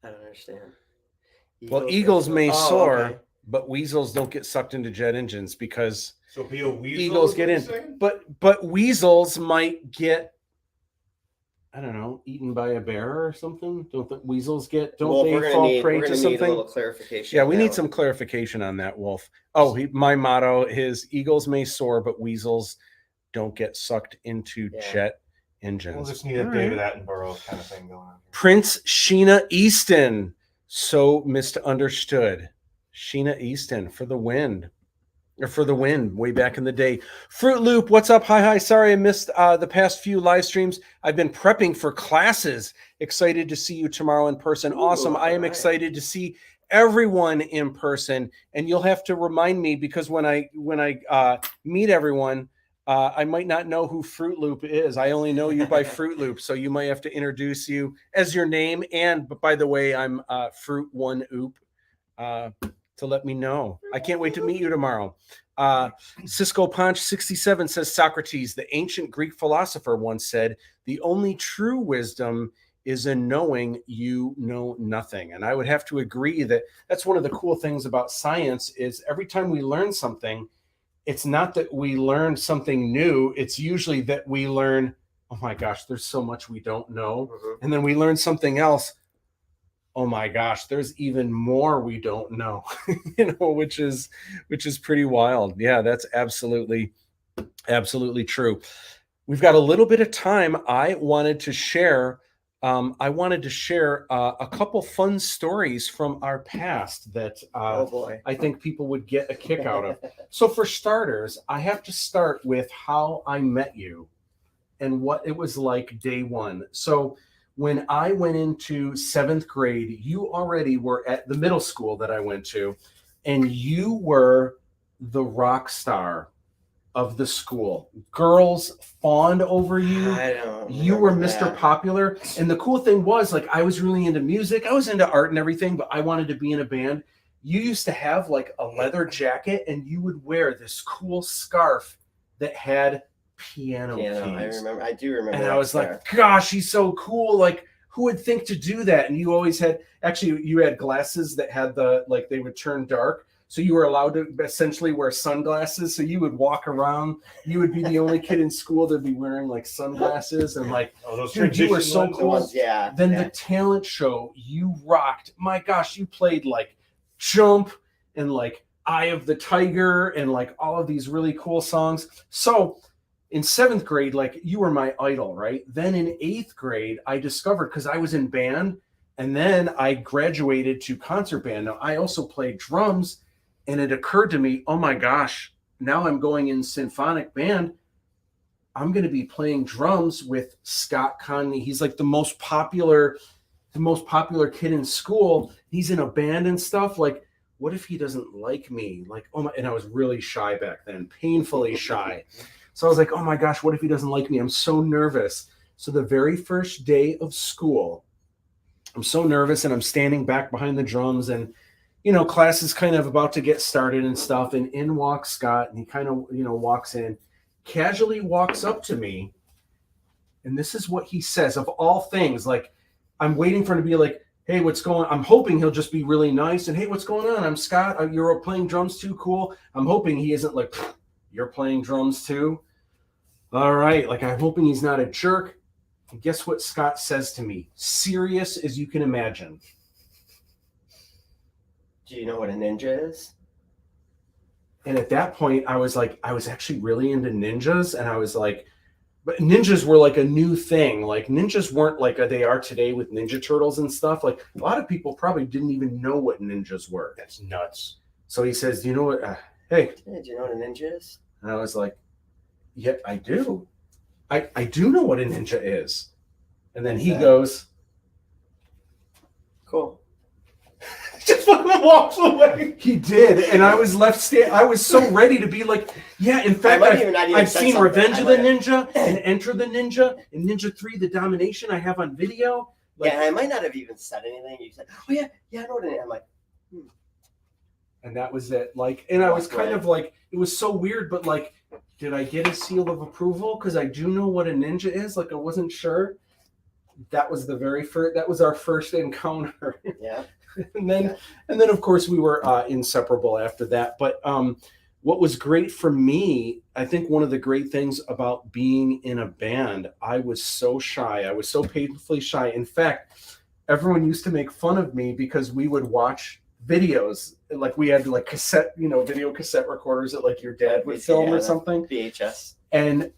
I don't understand. Eagles may soar, but weasels don't get sucked into jet engines because so be a weasel, eagles get in. But weasels might get, I don't know, eaten by a bear or something. Don't the weasels get? Don't they fall prey to something? Need a little clarification. Yeah, we need some clarification on that, Wolf. Oh, my motto is eagles may soar, but weasels don't get sucked into jet engines. We'll just need a David Attenborough kind of thing going on here. Prince Sheena Easton, so misunderstood. Sheena Easton for the win. Or for the win way back in the day. Fruit Loop, what's up? Hi. Sorry I missed the past few live streams. I've been prepping for classes. Excited to see you tomorrow in person. Awesome. I am excited to see everyone in person. And you'll have to remind me because when I meet everyone, I might not know who Fruit Loop is. I only know you by Fruit Loop. So you might have to introduce you as your name. But by the way, I'm Fruit One Oop. To let me know. I can't wait to meet you tomorrow. Cisco Ponch 67 says Socrates, the ancient Greek philosopher, once said, the only true wisdom is in knowing you know nothing. And I would have to agree that that's one of the cool things about science is every time we learn something, it's not that we learn something new. It's usually that we learn, oh my gosh, there's so much we don't know. And then we learn something else. Oh my gosh, there's even more we don't know, which is pretty wild. Yeah, that's absolutely true. We've got a little bit of time. I wanted to share a couple fun stories from our past that I think people would get a kick out of. So for starters, I have to start with how I met you and what it was like day one. So when I went into 7th grade, you already were at the middle school that I went to, and you were the rock star of the school. Girls fawned over you. You were Mr. Popular. And the cool thing was, like, I was really into music. I was into art and everything, but I wanted to be in a band. You used to have like a leather jacket, and you would wear this cool scarf that had piano keys. I do remember. And I was like, gosh, he's so cool. Like, who would think to do that? And you always had, actually, you had glasses that had they would turn dark. So you were allowed to essentially wear sunglasses. So you would walk around. You would be the only kid in school that would be wearing like sunglasses and like, dude, you were so cool. Then the talent show, you rocked. My gosh, you played like Jump and like Eye of the Tiger and like all of these really cool songs. So in 7th grade, like, you were my idol, right? Then in 8th grade, I discovered, because I was in band, and then I graduated to concert band. Now, I also played drums, and it occurred to me, oh my gosh, now I'm going in symphonic band. I'm going to be playing drums with Scott Condne. He's like the most popular kid in school. He's in a band and stuff. Like, what if he doesn't like me? Like, oh my, and I was really shy back then, painfully shy. So I was like, oh my gosh, what if he doesn't like me? I'm so nervous. So the very first day of school, I'm so nervous and I'm standing back behind the drums and, class is kind of about to get started and stuff. And in walks Scott, and he kind of, walks in, casually walks up to me. And this is what he says, of all things. Like, I'm waiting for him to be like, hey, what's going on? I'm hoping he'll just be really nice. And hey, what's going on? I'm Scott. You're playing drums too? Cool. I'm hoping he isn't like, you're playing drums too? All right, like, I'm hoping he's not a jerk. And guess what Scott says to me? Serious as you can imagine. Do you know what a ninja is? And at that point, I was actually really into ninjas. And I was like, but ninjas were like a new thing. Like, ninjas weren't like they are today with Ninja Turtles and stuff. Like, a lot of people probably didn't even know what ninjas were. That's nuts. So he says, do you know what, hey. Do you know what a ninja is? And I was like, yeah, I do. I do know what a ninja is. And then he goes, cool. Just fucking walks away. He did, and I was left I was so ready to be like, yeah. In fact, I've seen Revenge of the Ninja and Enter the Ninja and Ninja 3: The Domination. I have on video. Like, yeah, I might not have even said anything. You said, "Oh yeah, I know what it is." I'm like, and that was it. Like, and I was kind of like, it was so weird, but like, did I get a seal of approval? Because I do know what a ninja is. Like, I wasn't sure. That was the very first. That was our first encounter. Yeah. and then of course we were inseparable after that. But what was great for me, I think one of the great things about being in a band, I was so shy. I was so painfully shy. In fact, everyone used to make fun of me because we would watch videos. Like, we had like cassette, video cassette recorders that like your dad would film or something. VHS. And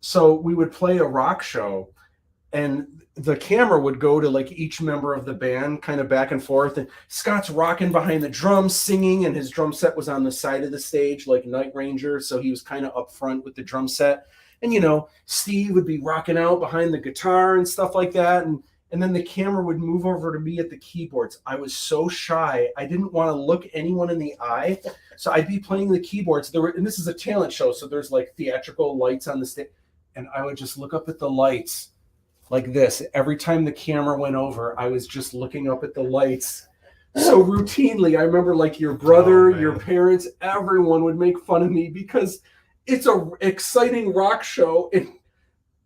so we would play a rock show, and the camera would go to like each member of the band kind of back and forth, and Scott's rocking behind the drums singing, and his drum set was on the side of the stage like Night Ranger, so he was kind of up front with the drum set. And Steve would be rocking out behind the guitar and stuff like that, and then the camera would move over to me at the keyboards. I was so shy. I didn't want to look anyone in the eye, so I'd be playing the keyboards. And this is a talent show, so there's like theatrical lights on the stage, and I would just look up at the lights like this. Every time the camera went over, I was just looking up at the lights so routinely. I remember like your brother, your parents, everyone would make fun of me because it's a exciting rock show, and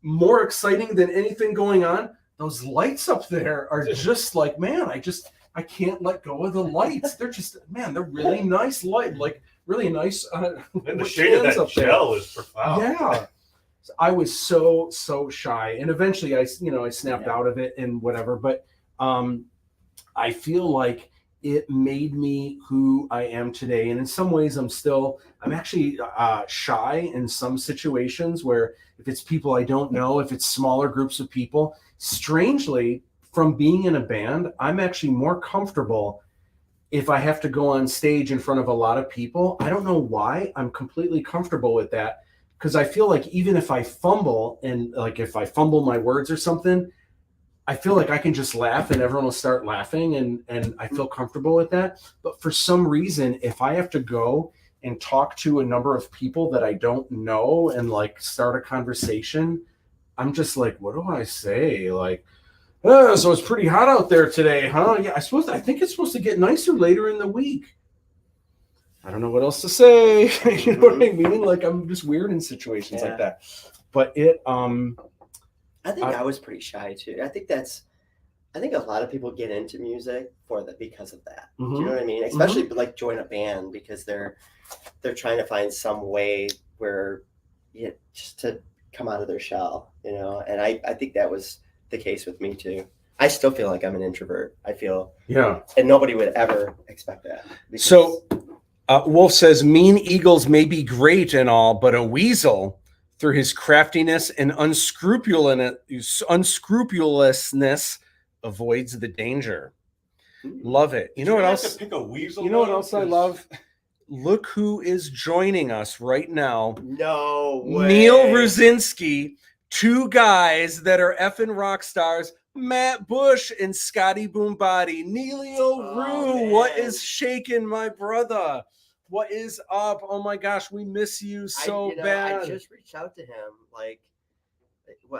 more exciting than anything going on. Those lights up there are just like, man, I can't let go of the lights. They're just, man, they're really nice light, like really nice. And the shade of that gel is profound. Yeah. I was so shy, and eventually I snapped out of it and whatever. But I feel like it made me who I am today. And in some ways, I'm actually shy in some situations where if it's people I don't know, if it's smaller groups of people. Strangely, from being in a band, I'm actually more comfortable if I have to go on stage in front of a lot of people. I don't know why. I'm completely comfortable with that. Because I feel like even if I fumble, and like if I fumble my words or something, I feel like I can just laugh and everyone will start laughing, and I feel comfortable with that. But for some reason, if I have to go and talk to a number of people that I don't know and like start a conversation, I'm just like, what do I say? Like, oh, so it's pretty hot out there today, huh? Yeah, I think it's supposed to get nicer later in the week. I don't know what else to say. You know what I mean? Like, I'm just weird in situations like that. But I think I was pretty shy too. I think a lot of people get into music because of that. Do you know what I mean? Especially like join a band because they're trying to find some way where just to come out of their shell, And I think that was the case with me too. I still feel like I'm an introvert. I feel and nobody would ever expect that. So. Wolf says, mean eagles may be great and all, but a weasel, through his craftiness and unscrupulousness, avoids the danger. Love it. You know what else? Pick a weasel. You know what else I love? Look who is joining us right now. No way. Neil Ruzinski, two guys that are effing rock stars. Matt Bush and Scotty Boombody. Neilio Rue, what is shaking, my brother? What is up? Oh my gosh, we miss you so bad. I just reached out to him like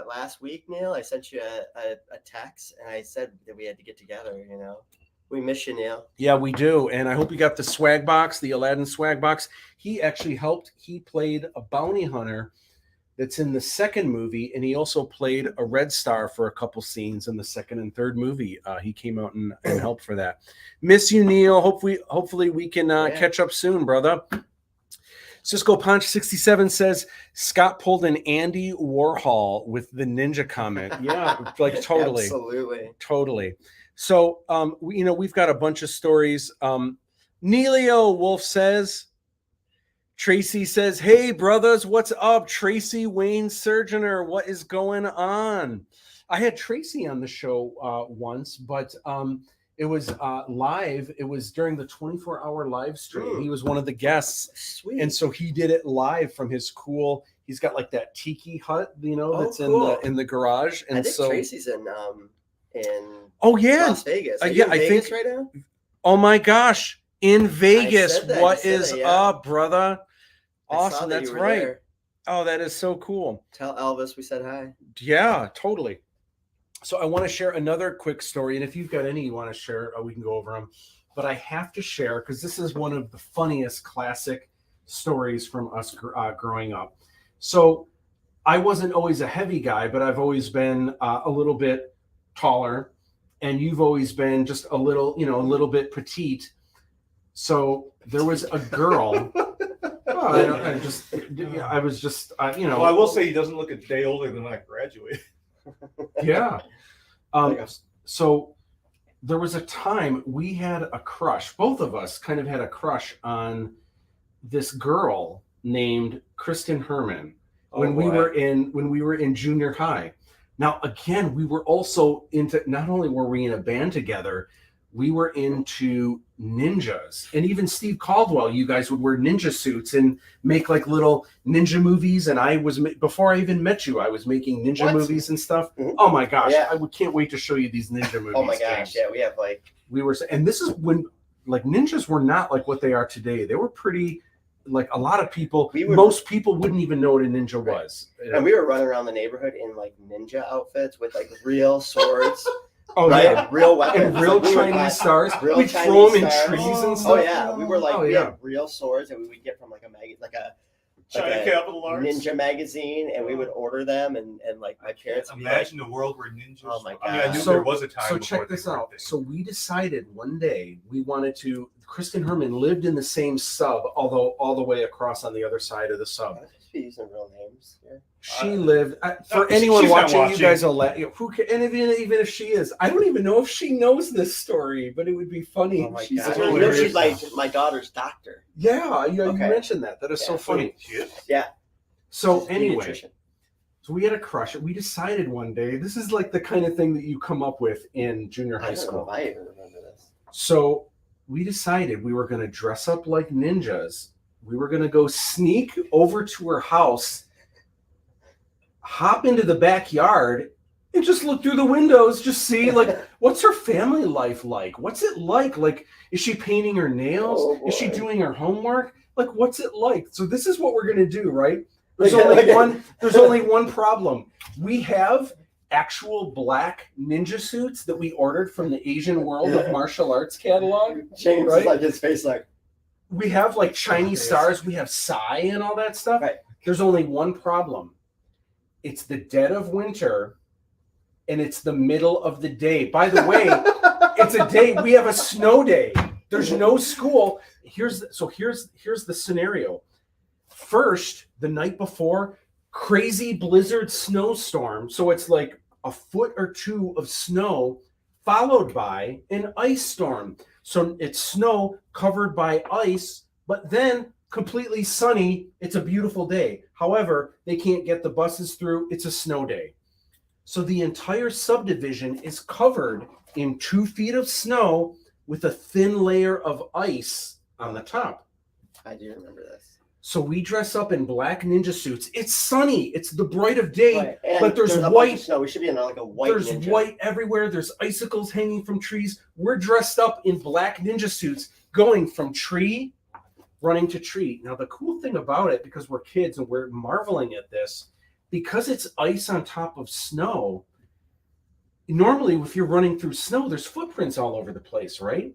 last week, Neil? I sent you a text and I said that we had to get together, We miss you, Neil. Yeah, we do. And I hope you got the swag box, the Aladdin swag box. He actually he played a bounty hunter that's in the second movie, and he also played a Red Star for a couple scenes in the second and third movie. He came out and helped for that. Miss you, Neil. Hopefully we can catch up soon, brother. Cisco Punch 67 says Scott pulled an Andy Warhol with the ninja comment. Yeah, like totally, totally. So we've got a bunch of stories. Neilio Wolf says. Tracy says, hey, brothers, what's up? Tracy Wayne Surgeoner, what is going on? I had Tracy on the show once, but it was live. It was during the 24-hour live stream. He was one of the guests. Sweet. And so he did it live from his cool, he's got like that tiki hut, that's cool. in the garage. And I think Tracy's in in Oh yeah. Las Vegas. Are Yeah, you in Vegas right now? Oh my gosh. In Vegas. said that, What you said is it, yeah. up, brother? I saw Awesome. that That's you were right. there. Oh, that is so cool. Tell Elvis we said hi. Yeah, totally. So I want to share another quick story. And if you've got any you want to share, we can go over them. But I have to share because this is one of the funniest classic stories from us growing up. So I wasn't always a heavy guy, but I've always been a little bit taller. And you've always been just a little, a little bit petite. So there was a girl. Well, I was just. Well, I will say he doesn't look a day older than when I graduated. Yeah. So there was a time we had a crush. Both of us kind of had a crush on this girl named Kristen Herman when we were in junior high. Now, again, we were also into, not only were we in a band together, we were into ninjas. And even Steve Caldwell, you guys would wear ninja suits and make like little ninja movies. And I was, before I even met you, I was making ninja movies and stuff. Mm-hmm. Oh my gosh. Yeah. I can't wait to show you these ninja movies. Oh my gosh. Yeah, we have and this is when like ninjas were not like what they are today. They were pretty, like a lot of people, most people wouldn't even know what a ninja was. And we were running around the neighborhood in like ninja outfits with like real swords. Oh right? Yeah, real weapons, and real Chinese stars. We'd throw them in trees and stuff. Oh yeah, we were like we had real swords that we would get from like a ninja magazine, and we would order them, and like my parents. Imagine the world where ninjas. Oh my god! I mean, I knew there was a time. So check this out. So we decided one day we wanted to. Kristen Herman lived in the same sub, although all the way across on the other side of the sub. She's using real names here. She lived for anyone watching. You guys will let who can, and even if she is, I don't even know if she knows this story, but it would be funny. Oh my god! She's like my daughter's doctor. Yeah, you mentioned that. That is so funny. She is? Yeah. So anyway, so we had a crush. We decided one day. This is like the kind of thing that you come up with in junior high school. I even remember this. So we decided we were going to dress up like ninjas. We were going to go sneak over to her house, hop into the backyard, and just look through the windows, just see, like, what's her family life like? What's it like? Like, is she painting her nails? Oh, is she doing her homework? Like, what's it like? So this is what we're going to do, right? There's only one problem. We have actual black ninja suits that we ordered from the Asian World of Martial Arts catalog. James right? Like his face like. We have like Chinese stars. We have Psy and all that stuff. Right. There's only one problem. It's the dead of winter, and it's the middle of the day. By the way, it's a day. We have a snow day. There's no school. Here's the scenario. First, the night before, crazy blizzard snowstorm. So it's like a foot or two of snow, followed by an ice storm. So it's snow covered by ice, but then completely sunny. It's a beautiful day. However, they can't get the buses through. It's a snow day. So the entire subdivision is covered in 2 feet of snow with a thin layer of ice on the top. I do remember this. So we dress up in black ninja suits. It's sunny. It's the bright of day, right. but there's white snow. We should be in like a white. There's ninja. white everywhere. There's icicles hanging from trees. We're dressed up in black ninja suits, going from tree, running to tree. Now the cool thing about it, because we're kids and we're marveling at this, because it's ice on top of snow. Normally, if you're running through snow, there's footprints all over the place, right?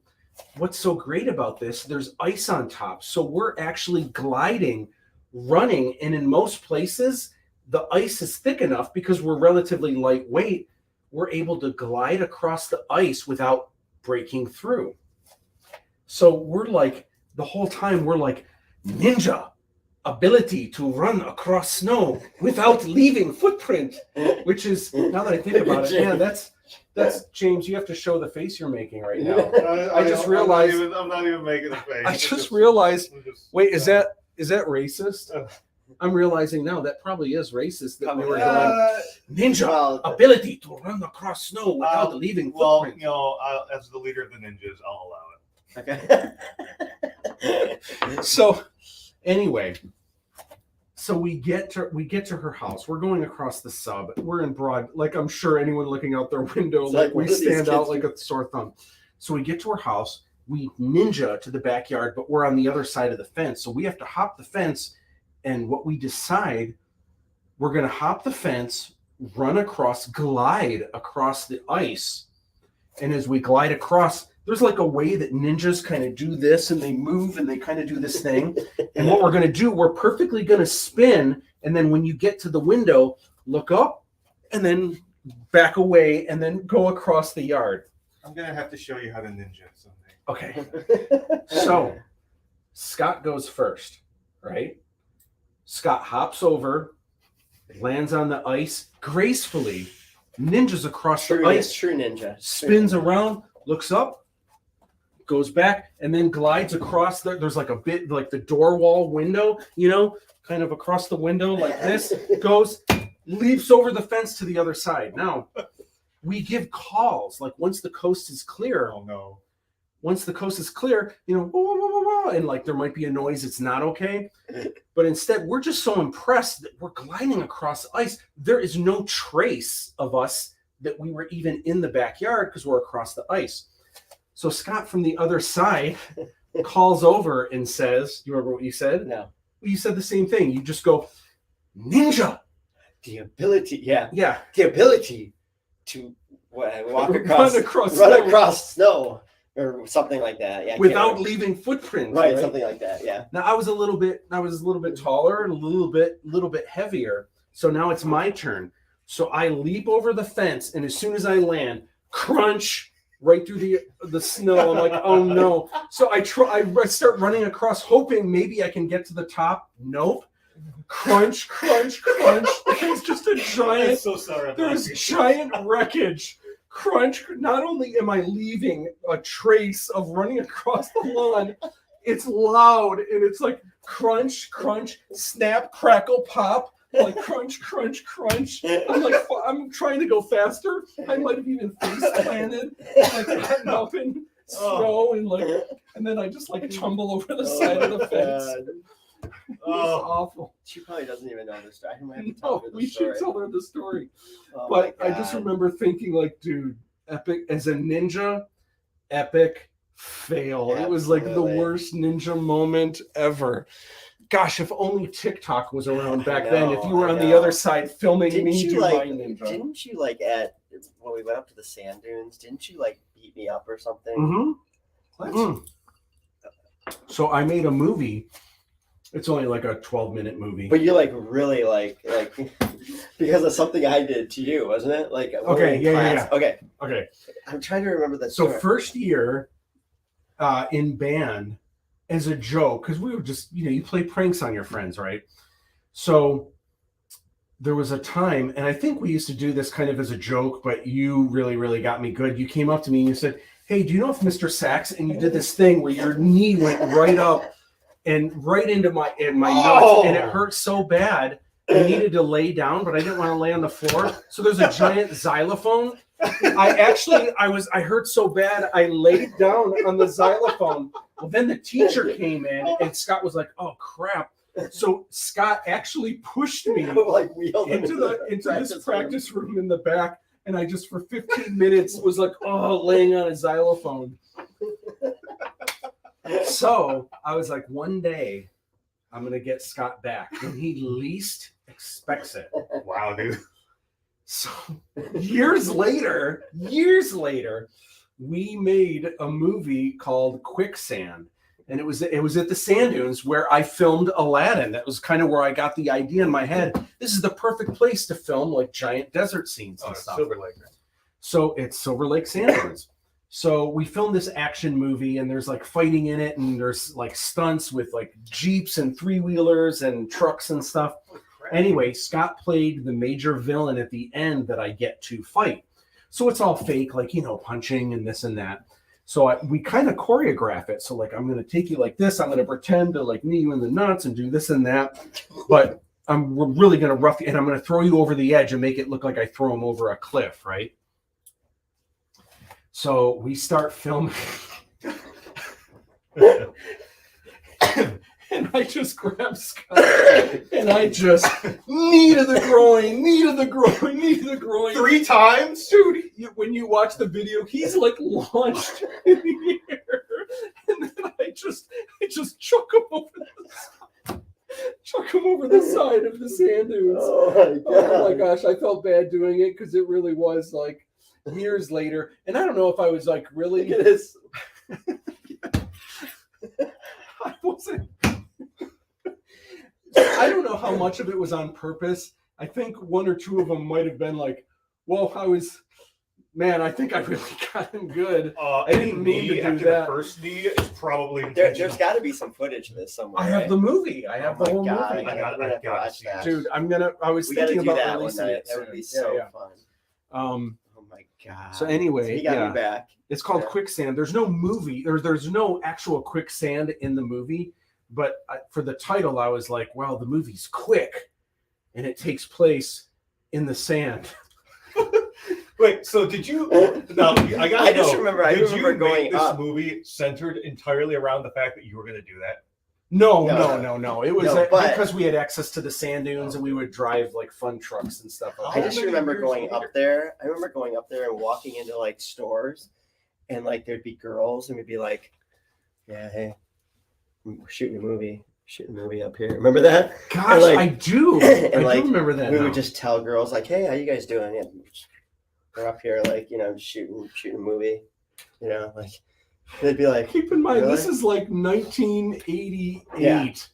What's so great about this, there's ice on top. So we're actually gliding, running, and in most places, the ice is thick enough because we're relatively lightweight. We're able to glide across the ice without breaking through. So we're like, the whole time we're like, ninja, ability to run across snow without leaving footprint, which is, now that I think about it, man, that's James, you have to show the face you're making right now. I just realized I'm not even making a face. I just realized. Wait, is that racist? I'm realizing now that probably is racist. That we were going ninja ability to run across snow without leaving footprint. Well, as the leader of the ninjas, I'll allow it. Okay. So, anyway, So we get to her house. We're going across the sub. We're in broad, like I'm sure anyone looking out their window, It's like like, what we are these stand out kids like a sore thumb. So we get to her house. We ninja to the backyard, but we're on the other side of the fence. So we have to hop the fence. And what we decide, we're going to hop the fence, run across, glide across the ice. And as we glide across, there's like a way that ninjas kind of do this and they move and they kind of do this thing. And what we're going to do, we're perfectly going to spin. And then when you get to the window, look up and then back away and then go across the yard. I'm going to have to show you how to ninja someday. Okay. So Scott goes first, right? Scott hops over, lands on the ice gracefully, ninjas across the ice, true ninja, spins around, looks up, goes back, and then glides across. There's like a bit like the door wall window, you know, kind of across the window like this, goes, leaps over the fence to the other side. Now, we give calls, like once the coast is clear. Oh, no. Once the coast is clear, you know, whoa, whoa, whoa, whoa, and like there might be a noise, it's not okay. But instead, we're just so impressed that we're gliding across ice. There is no trace of us that we were even in the backyard because we're across the ice. So Scott from the other side calls over and says, you remember what you said? No. You said the same thing. You just go, ninja. The ability, yeah. Yeah. The ability to walk Run across snow. Or something like that, yeah. Without leaving footprints, right? Something like that, yeah. Now I was a little bit taller and a little bit heavier. So now it's my turn. So I leap over the fence, and as soon as I land, crunch right through the snow. I'm like, oh no! So I start running across, hoping maybe I can get to the top. Nope. Crunch, crunch, crunch. There's just a giant. I'm so sorry. There's giant wreckage. Crunch, not only am I leaving a trace of running across the lawn, it's loud and it's like crunch, crunch, snap, crackle, pop, like crunch, crunch, crunch. I'm trying to go faster. I might have even face planted, like gotten up in snow and then I just like tumble over the side of the fence. It was awful. She probably doesn't even know the story. We should tell her the story. But I just remember thinking, like, dude, epic as a ninja, epic fail. Absolutely. It was like the worst ninja moment ever. Gosh, if only TikTok was around back then. If you were on the other side filming me do my ninja. Didn't you when we went up to the sand dunes? Didn't you like beat me up or something? Mm-hmm. Mm. So I made a movie. It's only like a 12-minute movie. But you like really like because of something I did to you, wasn't it? Like okay, yeah. Okay. I'm trying to remember that. So first year in band, as a joke, because we were just, you play pranks on your friends, right? So there was a time, and I think we used to do this kind of as a joke, but you really, really got me good. You came up to me and you said, "Hey, do you know if Mr. Sachs?" And you did this thing where your knee went right up and right into my nuts, and it hurt so bad. I needed to lay down, but I didn't want to lay on the floor. So there's a giant xylophone. I hurt so bad, I laid down on the xylophone. Well, then the teacher came in, and Scott was like, "Oh crap!" So Scott actually pushed me into this practice room in the back, and I just for 15 minutes was like, laying on a xylophone. So I was like, one day I'm gonna get Scott back, and he least expects it. Wow, dude. So years later, we made a movie called Quicksand, and it was at the sand dunes where I filmed Aladdin. That was kind of where I got the idea in my head. This is the perfect place to film like giant desert scenes and stuff. Silver Lake. So it's Silver Lake sand dunes. So we filmed this action movie, and there's like fighting in it, and there's like stunts with like Jeeps and three-wheelers and trucks and stuff. Anyway, Scott played the major villain at the end that I get to fight. So it's all fake, like, punching and this and that. So we kind of choreograph it. So like, I'm going to take you like this. I'm going to pretend to like knee you in the nuts and do this and that. But we're really going to rough you, and I'm going to throw you over the edge and make it look like I throw him over a cliff, right? So we start filming. And I just grabbed Scott and I just knee to the groin, knee to the groin, knee to the groin. 3 times? Dude, when you watch the video, he's like launched in the air. And then I just chuck him over the side of the sand dunes. Oh my gosh, I felt bad doing it because it really was like years later. And I don't know if I was like really. Look at this. I wasn't. I don't know how much of it was on purpose. I think 1 or 2 of them might have been like, well, I think I really got him good. I didn't mean to do that. The first knee is probably There's got to be some footage of this somewhere. I have the movie. I have the whole movie. I gotta watch that. Dude, I was thinking about that one releasing night. it That would soon. be so fun. Oh my god. So anyway, he got me back. It's called Quicksand. There's no movie, or there's no actual quicksand in the movie. But for the title, I was like, well, the movie's quick, and it takes place in the sand. Wait, so did you? No, I just remember. I remember going this up. movie centered entirely around the fact that you were going to do that. No. It was because we had access to the sand dunes, and we would drive like fun trucks and stuff. I just remember going up there. I remember going up there and walking into like stores, and like there'd be girls, and we'd be like, "Yeah, hey, we're shooting a movie up here." Remember that? Gosh, like, I do. And I like, do remember that. We would just tell girls like, "Hey, how you guys doing? Yeah, we're up here, like, shooting a movie." Like they'd be like, keep in mind, really? this is like 1988,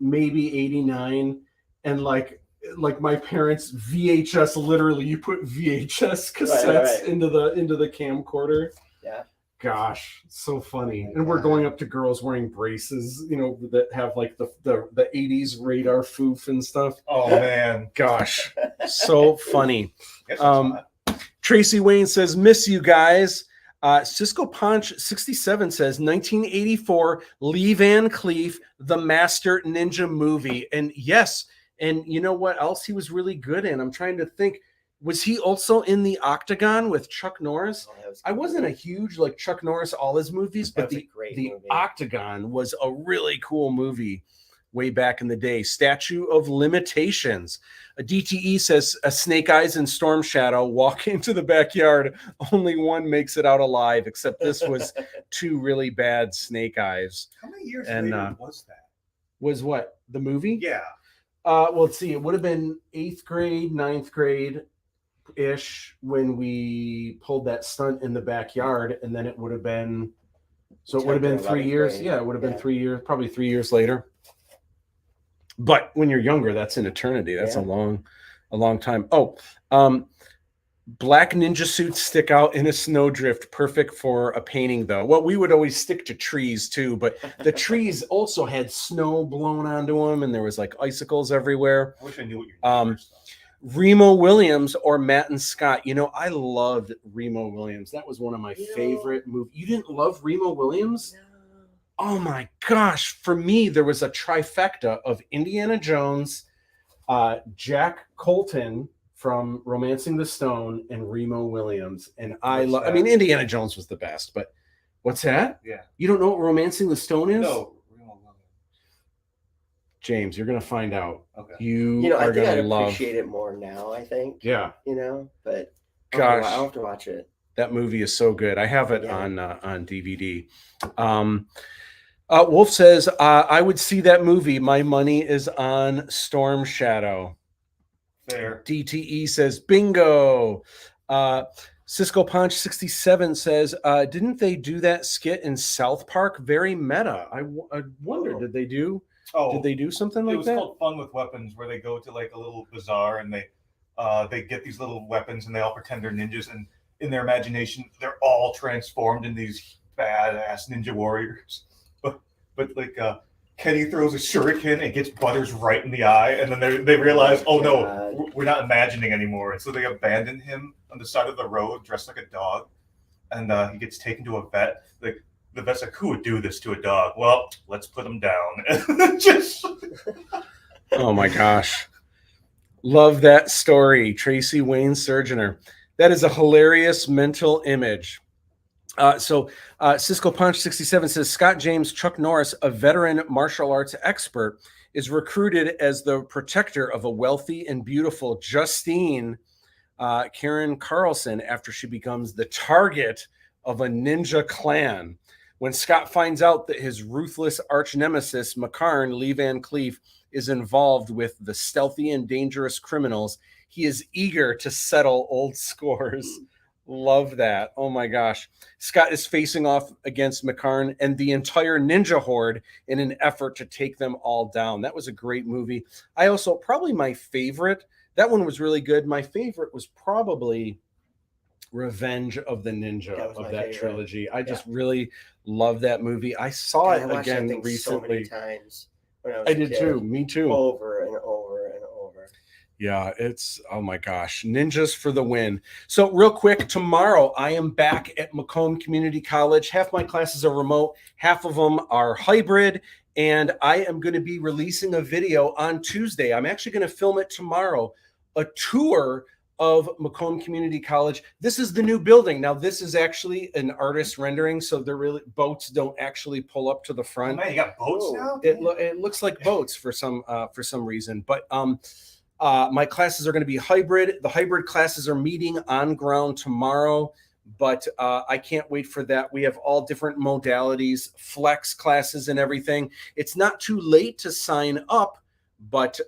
maybe 89, and like my parents' VHS. Literally, you put VHS cassettes into the camcorder. Yeah. Gosh, so funny. And we're going up to girls wearing braces, that have like the 80s radar foof and stuff. Oh man. Gosh, so funny. Tracy Wayne says, miss you guys. Cisco Punch 67 says 1984 Lee Van Cleef, the Master Ninja movie. And yes, and you know what else he was really good in? I'm trying to think. Was he also in the Octagon with Chuck Norris? I wasn't a huge like Chuck Norris, all his movies, but the movie. Octagon was a really cool movie way back in the day. Statue of Limitations. A DTE says a Snake Eyes and Storm Shadow walk into the backyard. Only one makes it out alive, except this was 2 really bad Snake Eyes. How many years later was that? Was what? The movie? Yeah. Well, let's see. It would have been 8th grade, 9th grade ish when we pulled that stunt in the backyard, and then it would have been 3 years. Yeah, it would have been 3 years, probably 3 years later. But when you're younger, that's an eternity. That's a long time. Black ninja suits stick out in a snowdrift. Perfect for a painting, though. Well, we would always stick to trees too, but the trees also had snow blown onto them, and there was like icicles everywhere. I wish I knew what you're doing. Remo Williams or Matt and Scott. I loved Remo Williams. That was one of my favorite movies. You didn't love Remo Williams? No. Oh my gosh. For me, there was a trifecta of Indiana Jones, Jack Colton from Romancing the Stone, and Remo Williams. And I mean, Indiana Jones was the best, but what's that? Yeah. You don't know what Romancing the Stone is? No. James, you're gonna find out. Okay. I think I'd appreciate it more now. I think. Yeah. But gosh, I'll have to watch it. That movie is so good. I have it on DVD. Wolf says, "I would see that movie. My money is on Storm Shadow." Fair. DTE says, "Bingo." Cisco Punch 67 says, "Didn't they do that skit in South Park? Very meta. I wonder, did they do? Did they do something like that?" It was called Fun with Weapons, where they go to like a little bazaar and they get these little weapons and they all pretend they're ninjas, and in their imagination they're all transformed in these badass ninja warriors. But like Kenny throws a shuriken and gets Butters right in the eye, and then they realize, oh no, we're not imagining anymore, and so they abandon him on the side of the road dressed like a dog, and he gets taken to a vet. Like, the vet's like, who would do this to a dog? Well, let's put him down. Oh my gosh. Love that story. Tracy Wayne Surgeoner. That is a hilarious mental image. Cisco Punch 67 says Scott James, Chuck Norris, a veteran martial arts expert, is recruited as the protector of a wealthy and beautiful Justine Karen Carlson after she becomes the target of a ninja clan. When Scott finds out that his ruthless arch nemesis, McCarn Lee Van Cleef, is involved with the stealthy and dangerous criminals, he is eager to settle old scores. Love that. Oh my gosh. Scott is facing off against McCarn and the entire ninja horde in an effort to take them all down. That was a great movie. I also, probably my favorite, that one was really good. My favorite was probably Revenge of the Ninja of that trilogy. I just really love that movie. I saw it again recently. So many times when I did too. Me too. Over and over and over. Yeah, it's, oh my gosh, ninjas for the win. So real quick, tomorrow I am back at Macomb Community College. Half my classes are remote, half of them are hybrid, and I am going to be releasing a video on Tuesday. I'm actually going to film it tomorrow, a tour of Macomb Community College. This is the new building. Now, this is actually an artist rendering, so they're really, boats don't actually pull up to the front. Oh, man, you got boats now? It looks like boats for some reason, but my classes are going to be hybrid. The hybrid classes are meeting on ground tomorrow, but I can't wait for that. We have all different modalities, flex classes and everything. It's not too late to sign up, but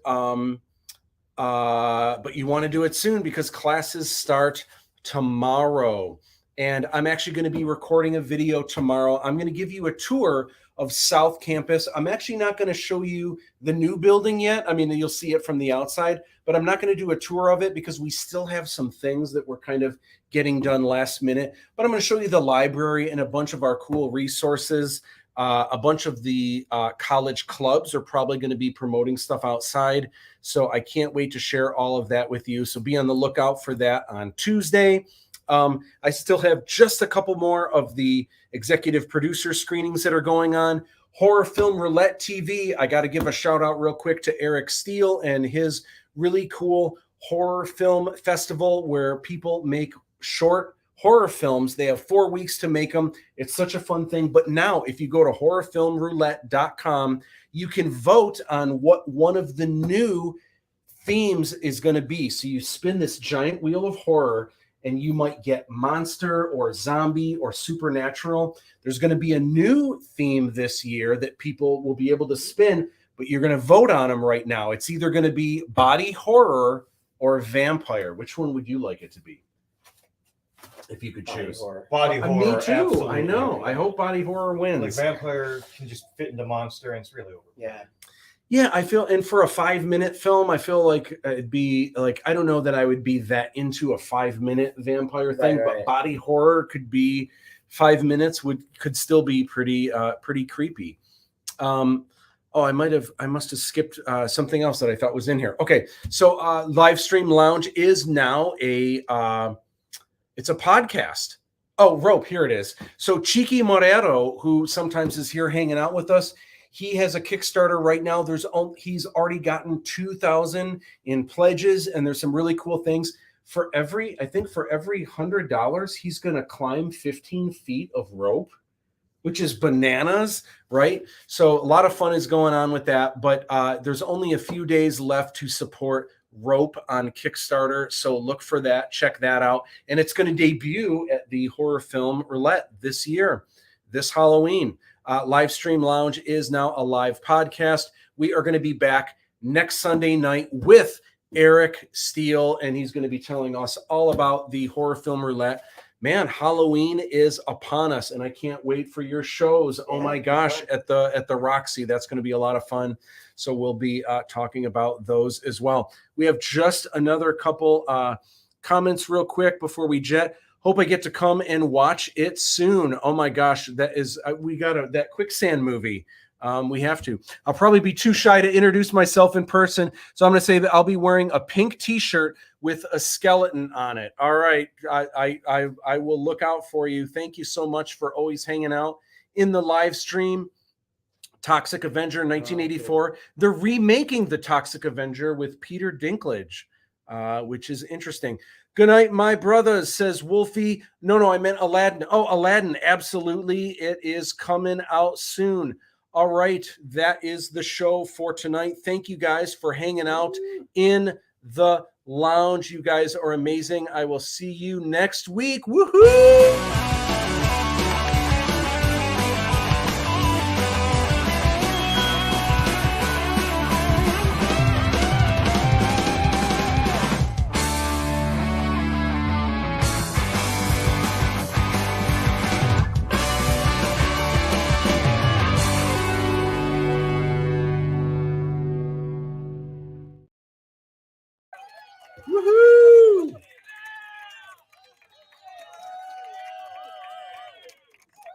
you want to do it soon because classes start tomorrow. And I'm actually going to be recording a video tomorrow. I'm going to give you a tour of South Campus. I'm actually not going to show you the new building yet. I mean, you'll see it from the outside, but I'm not going to do a tour of it because we still have some things that we're kind of getting done last minute. But I'm going to show you the library and a bunch of our cool resources. A bunch of the college clubs are probably going to be promoting stuff outside. So I can't wait to share all of that with you. So be on the lookout for that on Tuesday. I still have just a couple more of the executive producer screenings that are going on. Horror Film Roulette TV. I got to give a shout out real quick to Eric Steele and his really cool horror film festival where people make short horror films. They have 4 weeks to make them. It's such a fun thing. But now if you go to horrorfilmroulette.com, you can vote on what one of the new themes is going to be. So you spin this giant wheel of horror and you might get monster or zombie or supernatural. There's going to be a new theme this year that people will be able to spin, but you're going to vote on them right now. It's either going to be body horror or vampire. Which one would you like it to be? If you could choose. Body horror. Me too. Absolutely. I know. I hope body horror wins. Like vampire can just fit into monster and it's really over. Yeah. Yeah, I feel, and for a 5-minute film, I feel like it'd be like, I don't know that I would be that into a 5-minute vampire thing, but body horror could be 5 minutes, could still be pretty creepy. I must have skipped something else that I thought was in here. Okay, so Livestream Lounge is now it's a podcast. Oh, Rope, here it is. So Chiqui Morero, who sometimes is here hanging out with us, he has a Kickstarter right now. He's already gotten 2,000 in pledges, and there's some really cool things. For every $100, he's going to climb 15 feet of rope, which is bananas, right? So a lot of fun is going on with that, but there's only a few days left to support Rope on Kickstarter. So look for that, check that out. And it's going to debut at the Horror Film Roulette this year, this Halloween. Livestream Lounge is now a live podcast. We are going to be back next Sunday night with Eric Steele, and he's going to be telling us all about the Horror Film Roulette. Man, Halloween is upon us, and I can't wait for your shows. Oh my gosh, at the Roxy, that's going to be a lot of fun. So we'll be talking about those as well. We have just another couple comments real quick before we jet. Hope I get to come and watch it soon. Oh my gosh, that is we got that Quicksand movie. We have to. I'll probably be too shy to introduce myself in person, so I'm going to say that I'll be wearing a pink T-shirt with a skeleton on it. All right, I will look out for you. Thank you so much for always hanging out in the live stream. Toxic Avenger 1984. Okay. They're remaking the Toxic Avenger with Peter Dinklage, which is interesting. Good night, my brothers, says Wolfie. No, I meant Aladdin. Oh, Aladdin, absolutely. It is coming out soon. All right, that is the show for tonight. Thank you guys for hanging out in the lounge. You guys are amazing. I will see you next week. Woohoo! Woohoo!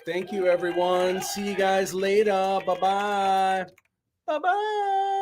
Thank you, everyone. See you guys later. Bye-bye. Bye-bye.